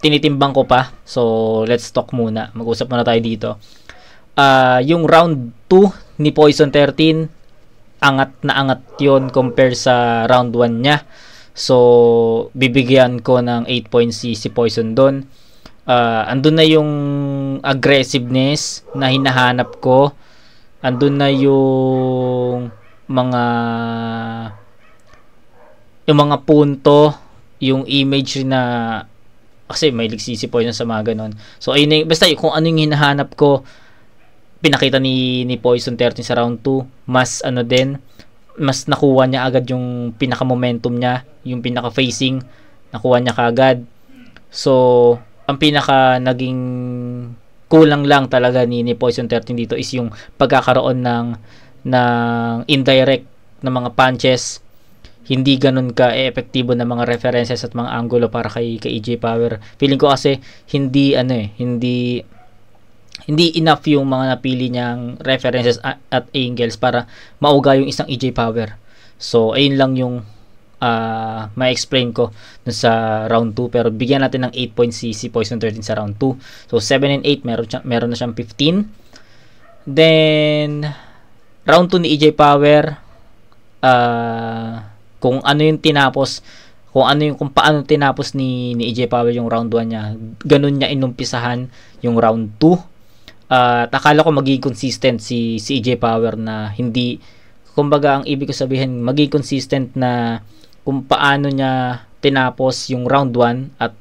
tinitimbang ko pa. So, let's talk muna. Mag-usap muna tayo dito. Yung round 2 ni Poison 13, angat na angat yun compare sa round 1 niya. So, bibigyan ko ng 8 points si Poison doon. Andun na yung aggressiveness na hinahanap ko. Andun na yung mga punto, yung image na kasi may ligsisi po yun sa mga ganon. So, ayun, basta kung ano yung hinahanap ko, pinakita ni Poison 13 sa round 2, mas mas nakuha niya agad yung pinaka-momentum niya, yung pinaka-facing, nakuha niya kaagad. So, ang pinaka naging kulang lang talaga ni Poison 13 dito is yung pagkakaroon ng indirect na mga punches. Hindi ganun ka-epektibo na mga references at mga angulo para kay EJ Power. Feeling ko kasi hindi enough yung mga napili niyang references at angles para mauga yung isang EJ Power. So, ayun lang yung ma-explain ko dun sa round 2. Pero bigyan natin ng 8 points si Poison 13 sa round 2. So, 7 and 8, meron na siyang 15. Then, round 2 ni EJ Power, kung paano tinapos ni EJ Power yung round 1 niya, ganun niya inumpisahan yung round 2. Akala ko magiging consistent si EJ Power na hindi, kumbaga ang ibig ko sabihin, magiging consistent na kung paano niya tinapos yung round 1 at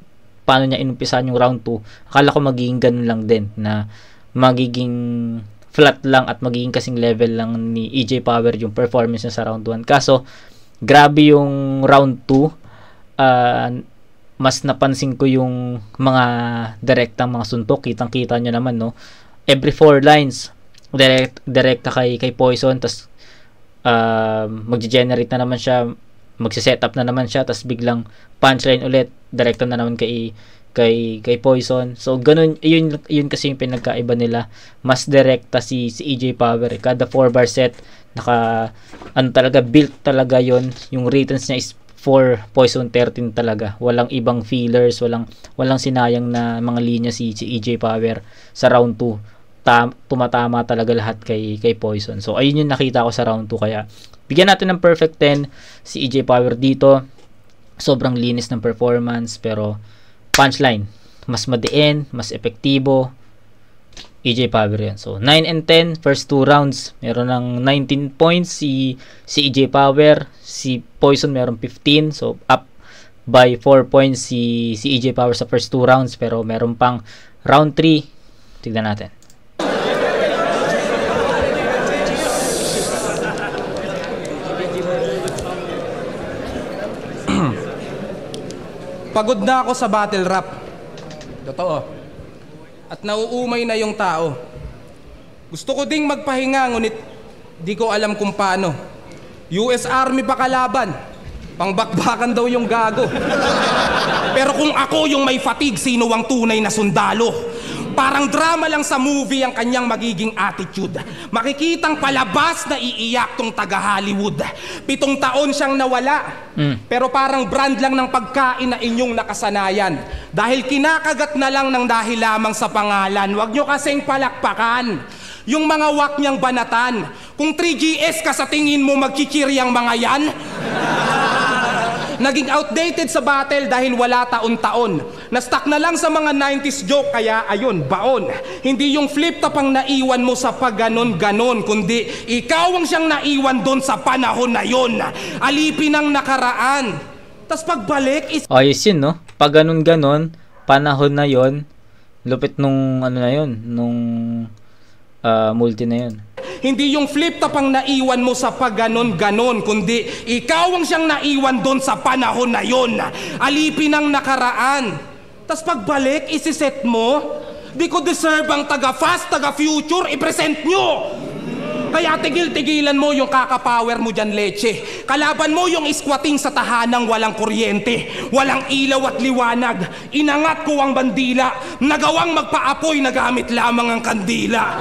paano niya inumpisahan yung round 2. Akala ko magiging ganun lang din, na magiging flat lang at magiging kasing level lang ni EJ Power yung performance niya sa round 1. Kaso, grabe yung round 2. Mas napansin ko yung mga direktang mga suntok. Kitang-kita nyo naman, no? Every 4 lines, direkta kay Poison. Tas magge-generate na naman siya, magse-setup na naman siya, tas biglang punchline ulit, direkta na naman kay Poison. So, ganun, yun kasi yung pinagkaiba nila. Mas direkta si EJ Power. Kada 4-bar set, talaga, built talaga yon. Yung returns niya is for Poison 13 talaga. Walang ibang feelers, walang sinayang na mga linya si EJ Power sa round 2. Tumatama talaga lahat kay Poison. So, ayun yung nakita ko sa round 2. Kaya, bigyan natin ng perfect 10 si EJ Power dito. Sobrang linis ng performance, pero punchline, mas madiin, mas epektibo, EJ Power yan. So, 9 and 10, first 2 rounds, meron ng 19 points si EJ Power. Si Poison meron 15, so up by 4 points si EJ Power sa first 2 rounds, pero meron pang round 3. Tignan natin. Pagod na ako sa battle rap. Totoo. At nauumay na yung tao. Gusto ko ding magpahinga, ngunit di ko alam kung paano. US Army pa kalaban. Pangbakbakan daw yung gago. Pero kung ako yung may fatigue, sino ang tunay na sundalo? Parang drama lang sa movie ang kanyang magiging attitude. Makikitang palabas na iiyak tong taga-Hollywood. 7 taon siyang nawala. Pero parang brand lang ng pagkain na inyong nakasanayan. Dahil kinakagat na lang ng dahil lamang sa pangalan. Huwag nyo kasing palakpakan yung mga wak niyang banatan. Kung 3GS ka sa tingin mo magkikiryang mga yan, naging outdated sa battle dahil wala taon-taon. Na-stuck na lang sa mga 90s joke, kaya ayun, baon. Hindi yung flip top ang naiwan mo sa pagganon-ganon, kundi ikaw ang siyang naiwan doon sa panahon na yon. Alipin ang nakaraan. Tas pagbalik is... Ayos yun, no? Pag ganon-ganon, panahon na yon, lupit nung ano na yon, nung multi na yon. Hindi yung flip top ang naiwan mo sa pagganon-ganon, kundi ikaw ang siyang naiwan doon sa panahon na yon. Alipin ang nakaraan. tas pagbalik, isiset mo. Di ko deserve ang taga-fast, taga-future, i-present nyo. Kaya tigil-tigilan mo yung kakapower mo dyan, Leche. Kalaban mo yung isquating sa tahanang walang kuryente, walang ilaw at liwanag. Inangat ko ang bandila, nagawang magpaapoy na gamit lamang ang kandila.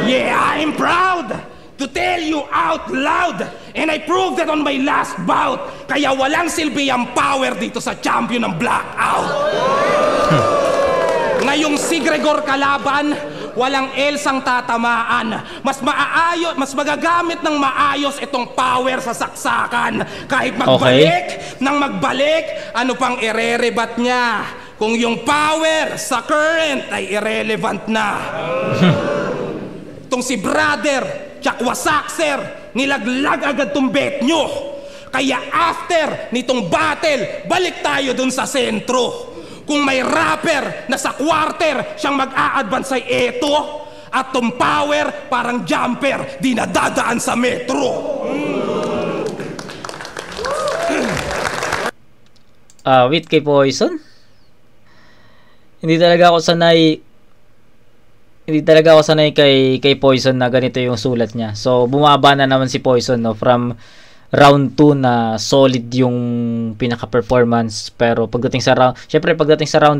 Yeah, I'm proud to tell you out loud, and I proved that on my last bout. Kaya walang silbi ang power dito sa champion ng Blackout. Ngayong si Gregor kalaban, walang Elsang tatamaan. Mas magagamit ng maayos itong power sa saksakan. Kahit magbalik, nang magbalik, ano pang irerebat niya? Kung yung power sa current ay irrelevant na. Itong si brother, Chakwasak sir, nilaglag agad tong bet nyo. Kaya after nitong battle, balik tayo dun sa sentro. Kung may rapper na sa quarter siyang mag-a-advance ay eto, at tong power parang jumper di nadadaan sa metro. Wait kay Poison? Hindi talaga ako sanay kay Poison na ganito yung sulat niya. So bumaba na naman si Poison, no, from round 2 na solid yung pinaka-performance, pero pagdating sa round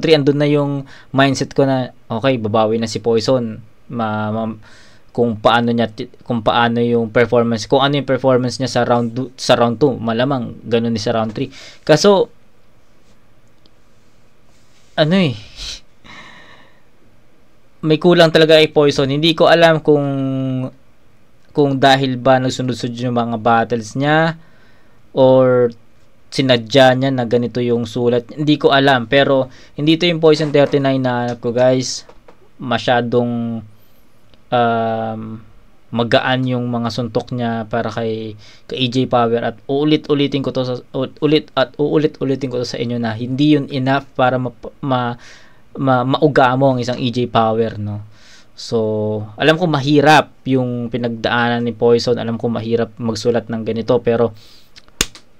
3 andun na yung mindset ko na okay, babawi na si Poison. Kung paano yung performance, kung ano yung performance niya sa round 2, malamang ganun din sa round 3. Kaso may kulang talaga kay Poison. Hindi ko alam kung dahil ba nagsunod-sunod yung mga battles niya or sinadya niya na ganito yung sulat. Hindi ko alam, pero hindi to yung Poison 39 na anak ko, guys. Masyadong magaan yung mga suntok niya para kay AJ Power, at uulit-ulitin ko to sa inyo na hindi yun enough para mauga mo ang isang AJ Power, no. So, alam ko mahirap yung pinagdaanan ni Poison. Alam ko mahirap magsulat ng ganito, pero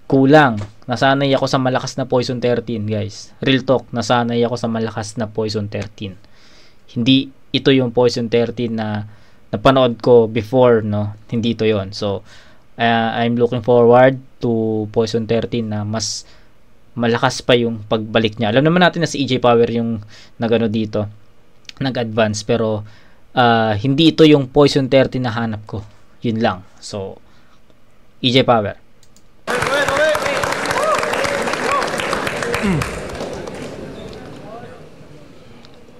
kulang. Nasanay ako sa malakas na Poison 13, guys. Real talk, nasanay ako sa malakas na Poison 13. Hindi ito yung Poison 13 na napanood ko before, no. Hindi ito yon. So, I'm looking forward to Poison 13 na mas malakas pa yung pagbalik niya. Alam naman natin na si AJ Power yung nagano dito, nag-advance, pero hindi ito yung Poison 13 na hanap ko. Yun lang. So, AJ Power.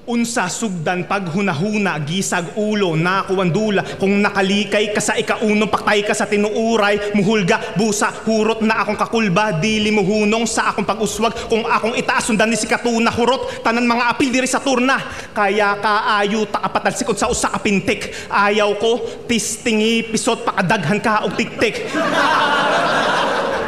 Unsa sugdan paghunahuna, gisag ulo, nakuwandula. Kung nakalikay ka sa ikauno, paktay ka sa tinuuray. Muhulga, busa, hurot na akong kakulba. Dili muhunong sa akong pag-uswag. Kung akong itaas, sundan ni si Katuna, hurot. Tanan mga apil diri sa turna. Kaya kaayo, takapatalsikod sa usa ka pintik. Ayaw ko, tistingi, pisot, pakadaghan ka og tiktik.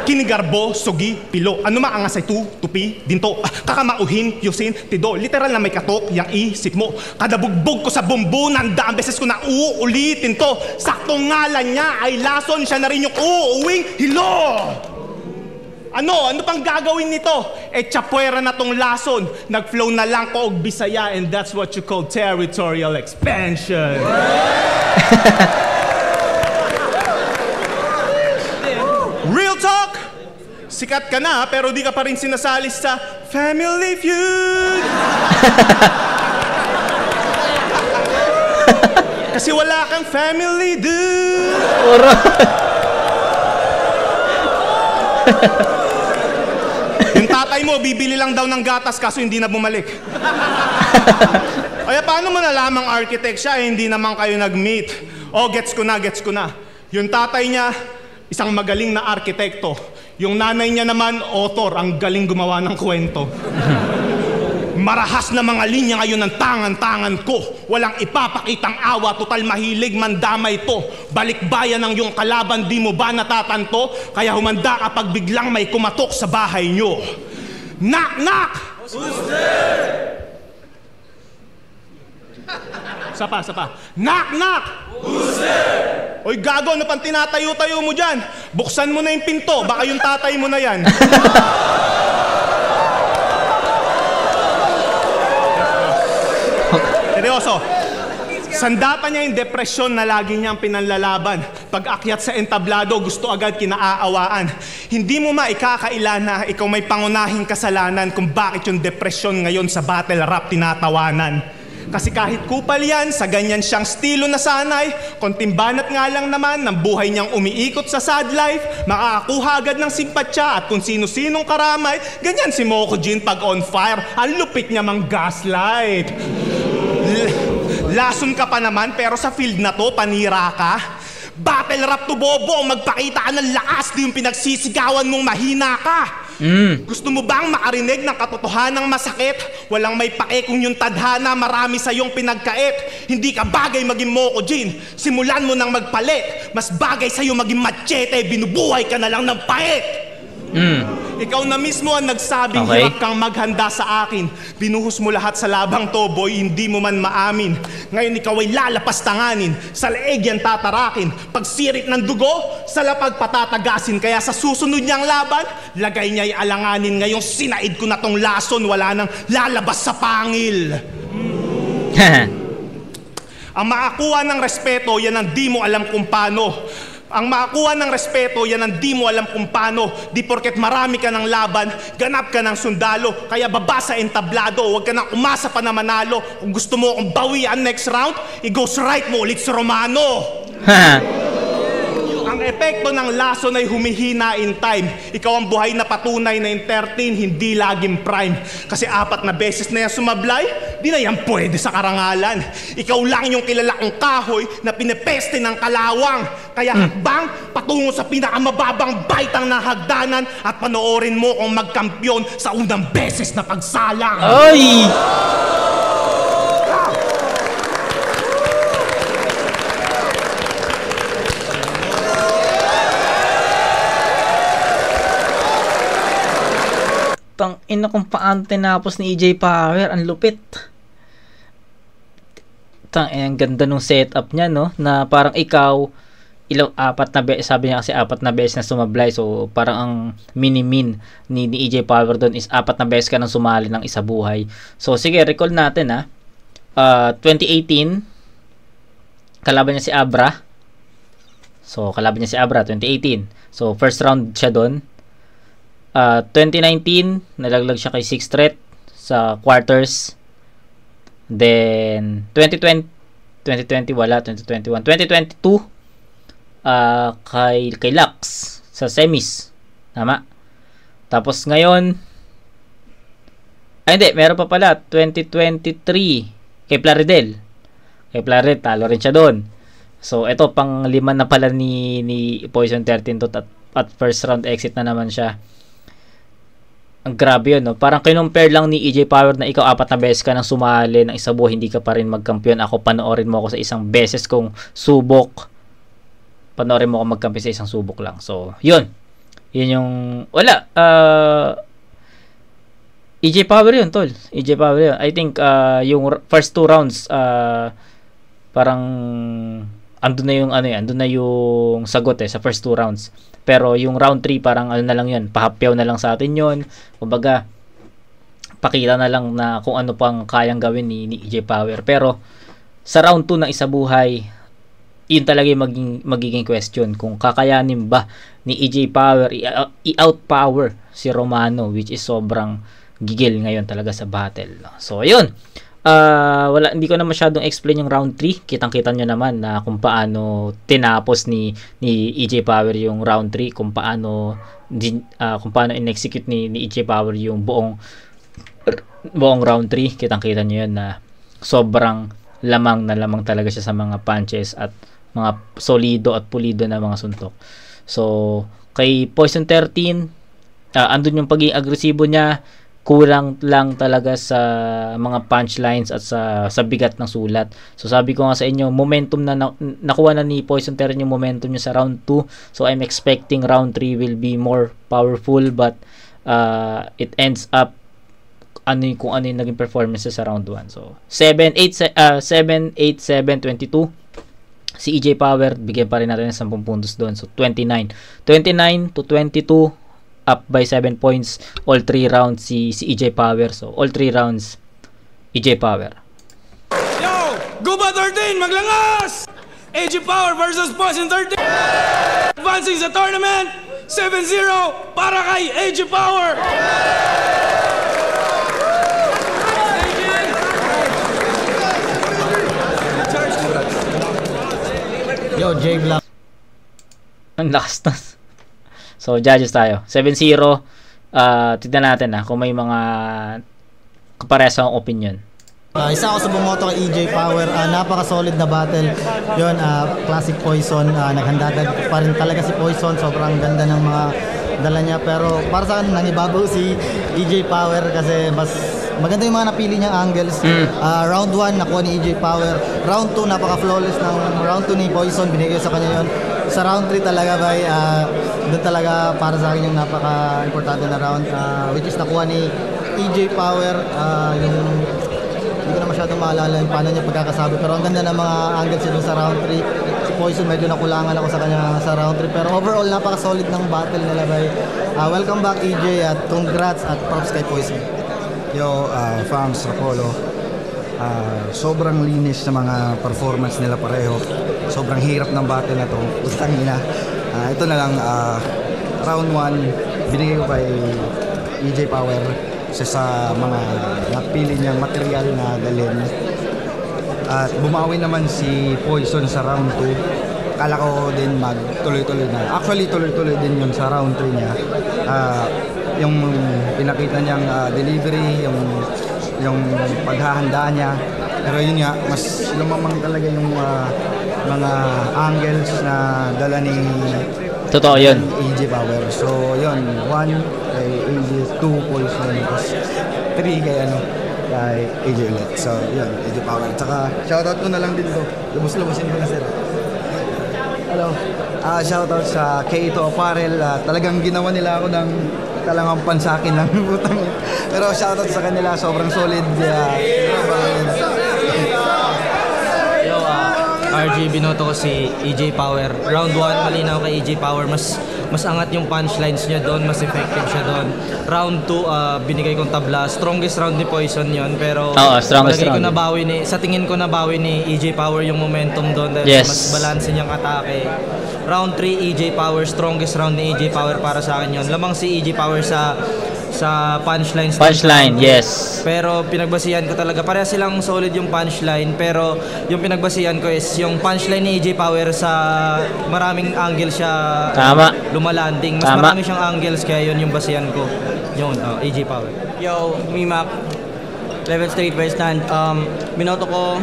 Kinigarbo, sugi, pilo. Ano ma ang asay tupi, dinto. Kakamauhin, yusin, tido. Literal na may katok, yang isip mo. Kada bugbog ko sa bumbunan, daang beses ko na uulitin to. Saktong ngalan niya ay lason, siya na rin yung uuwing hilo. Ano pang gagawin nito? Tsapuera na tong lason. Nag-flow na lang ko og Bisaya, and that's what you call territorial expansion. Real talk! Sikat ka na, pero di ka pa rin sinasalis sa Family Feud! Kasi wala kang family, dude! Yung tatay mo, bibili lang daw ng gatas kaso hindi na bumalik. Kaya paano mo nalamang architect siya, hindi naman kayo nag-meet? Oh, gets ko na. Yung tatay niya, isang magaling na arkitekto. Yung nanay niya naman, author, ang galing gumawa ng kwento. Marahas na mga linya ngayon ng tangan-tangan ko. Walang ipapakitang awa, total mahilig mandamay to. Balikbayan ng yung kalaban, di mo ba natatanto? Kaya humanda kapag biglang may kumatok sa bahay nyo. Knock, knock! Who's there? Sapa. Knock, knock! Who's there? Oy, gago, ano pang tinatayo-tayo mo dyan? Buksan mo na yung pinto, baka yung tatay mo na yan. seryoso. Sanda pa niya yung depresyon na lagi niyang pinanlalaban. Pag akyat sa entablado, gusto agad kinaaawaan. Hindi mo maikakaila na ikaw may pangunahing kasalanan kung bakit yung depresyon ngayon sa battle rap tinatawanan. Kasi kahit kupal yan, sa ganyan siyang estilo na sanay, konting banat nga lang naman ng buhay niyang umiikot sa sad life, makakakuha agad ng simpatsya at kung sino-sinong karamay, ganyan si Moco Jean pag on fire, ang lupit niya mang gaslight. Lason ka pa naman pero sa field na to, panira ka. Battle rap to bobo, magpakita ka ng lakas, di yung pinagsisigawan mong mahina ka. Gusto mo bang makarinig ng katotohanang masakit? Walang may pake kung yung tadhana, marami sa iyong pinagkait. Hindi ka bagay maging Moco Jean, simulan mo nang magpalit. Mas bagay sa iyo maging machete, binubuhay ka na lang ng pait. Ikaw na mismo ang nagsabing hirap kang maghanda sa akin. Binuhos mo lahat sa labang to, boy, hindi mo man maamin. Ngayon ikaw ay lalapastanganin, sa leeg yan tatarakin. Pagsirit ng dugo, sa lapag patatagasin. Kaya sa susunod niyang laban, lagay niya'y alanganin. Ngayong sinaid ko na tong lason, wala nang lalabas sa pangil. Ang makakuha ng respeto, yan ang di mo alam kung paano. Ang makakuha ng respeto, yan ang di mo alam kung paano. Di porket marami ka ng laban, ganap ka ng sundalo. Kaya baba sa entablado, huwag ka nang umasa pa na manalo. Kung gusto mo akong bawian next round, i-ghost right mo ulit sa Romano. Ang epekto ng lason ay humihina in time. Ikaw ang buhay na patunay na in 13, hindi laging prime. Kasi 4 na beses na yan sumablay, di na yan pwede sa karangalan. Ikaw lang yung kilala kong kahoy na pinepeste ng kalawang. Kaya hakbang, patungo sa pinakamababang baitang na hagdanan at panoorin mo kung magkampyon sa unang beses na pagsalang. Ay! Tang ina kung paano tinapos ni EJ Power, ang lupit. Tang ang ganda nung setup niya, no, na parang ikaw sabi niya kasi 4 na beses na sumablay, so parang ang mini-min ni EJ Power doon is 4 na beses ka nang sumali ng isa buhay. So sige, recall natin 2018 kalaban niya si Abra. So kalaban niya si Abra 2018. So first round siya doon. 2019 nalaglag siya kay 6 threat sa quarters. Then 2020 wala, 2021, 2022 kay Lux sa semis. Tama. Tapos ngayon hindi, meron pa pala 2023 kay Plaridel. Kay Plaridel talo rin siya doon. So ito pang 5 na pala ni Poison 13 to at first round exit na naman siya. Ang grabe yun, no? Parang kinumpare lang ni EJ Power na ikaw 4 na beses ka nang sumali ng isa buhay, hindi ka pa rin magkampiyon. Ako, panoorin mo ako sa isang beses kong subok. Panoorin mo ako magkampiyon sa isang subok lang. So, yun. Yun yung, wala. EJ Power yun, tol. EJ Power yun. I think, yung first 2 rounds, parang, andun na yung sagot sa first 2 rounds. Pero yung round 3 parang na lang yun, pahapyaw na lang sa atin yun. Kumbaga, pakita na lang na kung ano pang kayang gawin ni EJ Power. Pero sa round 2 ng isa buhay, yun talaga yung magiging question, kung kakayanin ba ni EJ Power i-outpower si Romano, which is sobrang gigil ngayon talaga sa battle. So ayun, hindi ko na masyadong explain yung round 3. Kitang-kita nyo naman na kung paano tinapos ni EJ Power yung round 3, kung paano in-execute ni EJ Power yung buong round 3. Kitang-kita nyo yun na sobrang lamang talaga siya sa mga punches at mga solido at pulido na mga suntok. So kay Poison 13, andun yung pagiging agresibo niya. Kulang lang talaga sa mga punchlines at sa bigat ng sulat. So sabi ko nga sa inyo, momentum na nakuha na ni Poison 13 yung momentum niya sa round 2. So I'm expecting round 3 will be more powerful, but it ends up kung ano yung naging performance sa round 1. So 7-8-7-22 si EJ Power, bigyan pa rin natin ng 10 puntos doon. So 29 to 22, up by 7 points all 3 rounds si EJ Power. So all 3 rounds EJ Power. Yo! Guba 13, maglangas! AG Power versus Poison 13. Advancing sa tournament, 7-0 para kay AG Power. Yo, J Black. Ang lakas na. So, judges tayo. 7-0. Tignan natin kung may mga kaparehas ang opinion. Isa ako sa bumoto kay EJ Power. Napaka-solid na battle. Yun, classic Poison. Naghanda pa rin talaga si Poison. Sobrang ganda ng mga dala niya. Pero para sa akin, nangibabaw si EJ Power kasi mas maganda yung mga napili niyang angles. Round 1, nakuha ni EJ Power. Round 2, napaka-flawless ng round 2 ni Poison. Binigay sa kanya yun. Sa round 3 talaga, bay, doon talaga para sa akin yung napaka-importante na round. Which is nakuha ni EJ Power. Yung hindi ko na masyadong maalala yung paano niya pagkakasabi. Pero ang ganda ng mga angles niya doon sa round 3. Si Poison, medyo nakulangan ako sa kanya sa round 3. Pero overall, napaka-solid ng battle nila, bay. Welcome back, EJ, at congrats at props kay Poison. Yo, fans, Rapolo, sobrang linis na mga performance nila pareho. Sobrang hirap ng battle na to. Utang ina. Ito na lang, round 1, binigay ko kay EJ Power sa mga napili niyang material na dalhin. At bumawi naman si Poison sa round 2. Kala ko din magtuloy-tuloy na. Actually, tuloy-tuloy din yun sa round 3 niya. Yung pinakita niyang delivery, yung paghahanda niya. Pero yun nga, mas lumamang talaga yung mga angles na dala ni Totoo yun. AJ Power. So yun, 1 kay AJ, 2 Poison, tapos 3 kay AJ ulit. So yun, AJ Power. Tsaka shoutout ko na lang din to. Lubos-lubosin ko na sir. Hello. Shoutout sa K2 Apparel. Talagang ginawa nila ako ng kalangampan sa akin ng utang. Pero shoutout sa kanila, sobrang solid. RG, binoto ko si EJ Power. Round 1, malinaw kay EJ Power. Mas angat yung punchlines niya doon, mas effective siya doon. Round 2, binigay kong tabla. Strongest round ni Poison yon, pero strongest round. Sa tingin ko nabawi ni EJ Power yung momentum doon dahil mas balance niyang atake. Round 3, EJ Power, strongest round ni EJ Power para sa akin yon. Lamang si EJ Power sa punchlines. Punchline, yes. Pero pinagbasihan ko talaga, pareha silang solid yung punchline, pero yung pinagbasihan ko is yung punchline ni AJ Power sa maraming angles siya lumalanding. Mas marami siyang angles, kaya yun yung basihan ko. Yun, AJ Power. Yo, Mimak, level straight by stand. Binoto ko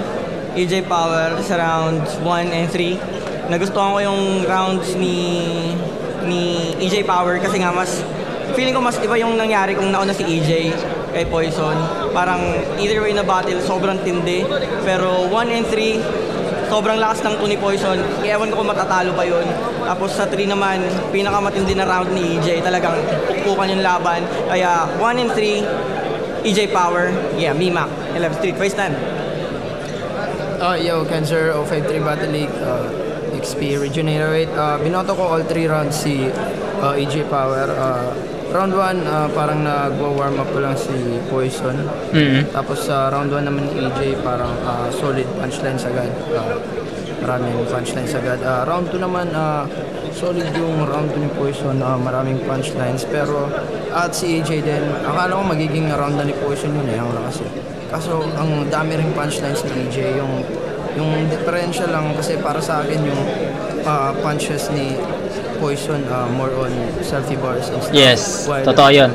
AJ Power sa rounds 1 and 3. Nagustuhan ko yung rounds ni AJ Power kasi nga feeling ko mas iba yung nangyari kung nauna si EJ kay Poison. Parang either way na battle, sobrang tindi. Pero 1 and 3, sobrang lakas ng 2 ni Poison. Ewan ko kung matatalo pa yun. Tapos sa 3 naman, pinakamatindi na round ni EJ. Talagang pukpukan yung laban. Kaya 1 and 3, EJ Power. Yeah, Mimak, 11 Street. First stand. Yo, Cancer 053 Battle League, XP Regenerator 8. Binoto ko all 3 rounds si EJ Power. Round 1, parang nag-warm up pa lang si Poison. Tapos sa round 1 naman ni EJ, parang solid punchlines agad. Maraming punchlines agad. Round 2 naman, solid yung round 2 ni Poison. Maraming punchlines. Pero at si EJ din, akala ko magiging round na ni Poison yun ang lakas. Kaso ang dami ring punchlines ni EJ. Yung differential lang kasi para sa akin yung punches ni Poison more on selfie bars and stuff. Yes, totoo yun.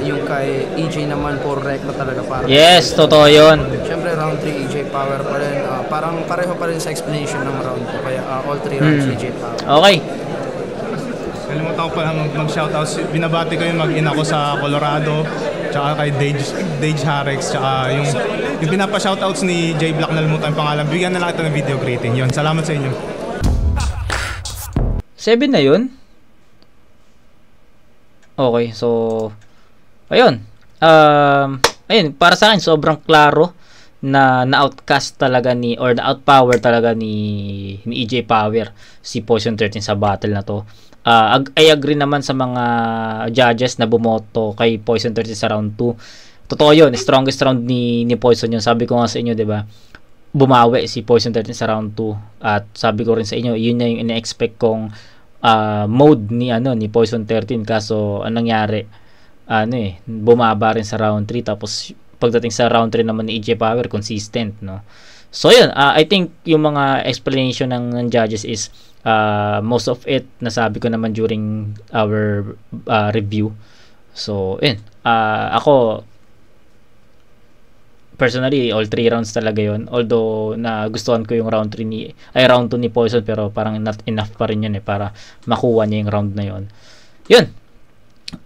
Yung kay EJ naman for recto talaga para. Yes, totoo yun. Siyempre round 3 EJ Power pa rin. Parang pareho pa rin sa explanation ng round 2. Kaya all 3 rounds EJ Power. Okay. Kalimutan ko pala mag-shoutout. Binabati ko yung mag-ina ko sa Colorado. Tsaka kay Dage Harex. Tsaka yung pinapa-shoutouts ni J Black, nalimutan yung pangalan. Bigyan na lang ito ng video greeting. Yun, salamat sa inyo. 7 na yun. Okay, so ayun. Ayun, para sa akin sobrang klaro na outcast talaga na-outpower talaga ni EJ Power si Poison 13 sa battle na to. I agree naman sa mga judges na bumoto kay Poison 13 sa round 2. Totoo yun, strongest round ni Poison yun. Sabi ko nga sa inyo, 'di ba? bumawi si Poison 13 sa round 2, at sabi ko rin sa inyo, yun na yung ina-expect kong mode ni Poison 13, kaso anong nangyari, bumaba rin sa round 3, tapos pagdating sa round 3 naman ni EJ Power, consistent, no? So yun, I think yung mga explanation ng judges is most of it nasabi ko naman during our review. So yun, ako personally, all 3 rounds talaga yon. Although nagustuhan ko yung round 2 ni Poison, pero parang not enough pa rin yun para makuha niya yung round na yon. Yun.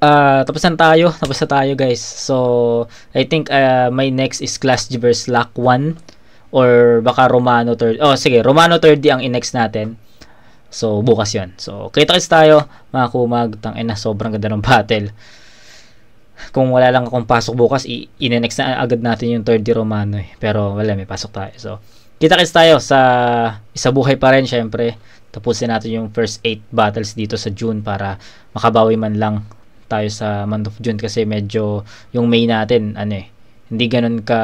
Tapos na tayo guys. So I think my next is Class G vs Lock 1, or baka Romano 3. Sige, Romano 3D ang in-next natin. So bukas yun. So kita-kits tayo mga kumag. Tangina, sobrang ganda ng battle. Kung wala lang akong pasok bukas, i-next na agad natin yung 3D Romano pero wala, may pasok tayo. So kita-kits tayo sa isa buhay pa rin, syempre. Tapusin natin yung first 8 battles dito sa June para makabawi man lang tayo sa month of June, kasi medyo yung May natin hindi ganun ka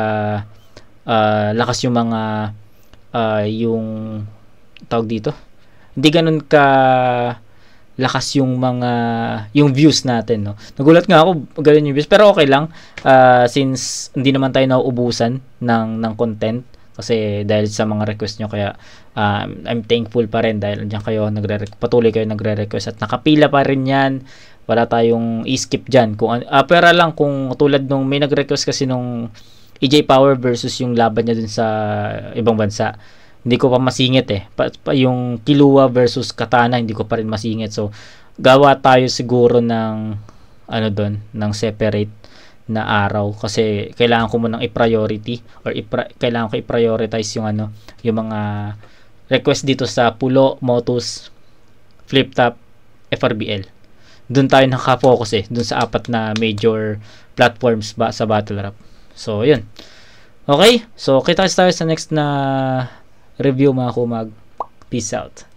lakas yung mga yung tawag dito, hindi ganun ka lakas yung mga views natin, no? Nagulat nga ako ganun yung views, pero okay lang since hindi naman tayo nauubusan ng content, kasi dahil sa mga request nyo, kaya I'm thankful pa rin dahil nandiyan kayo, patuloy kayo nagre-request at nakapila pa rin yan. Wala tayong i-skip dyan. Pero lang kung tulad nung may nag-request kasi nung EJ Power versus yung laban niya dun sa ibang bansa, hindi ko pa masingit yung Killua versus Katana, hindi ko pa rin masingit. So gawa tayo siguro ng ng separate na araw, kasi kailangan ko munang i-priority or kailangan ko i-prioritize yung yung mga request dito sa Pulo, Motus, Flip Top, FRBL. Doon tayo naka-focus doon sa 4 na major platforms sa Battle Rap. So yun. Okay, so kita tayo sa next na review mga kumag. Peace out.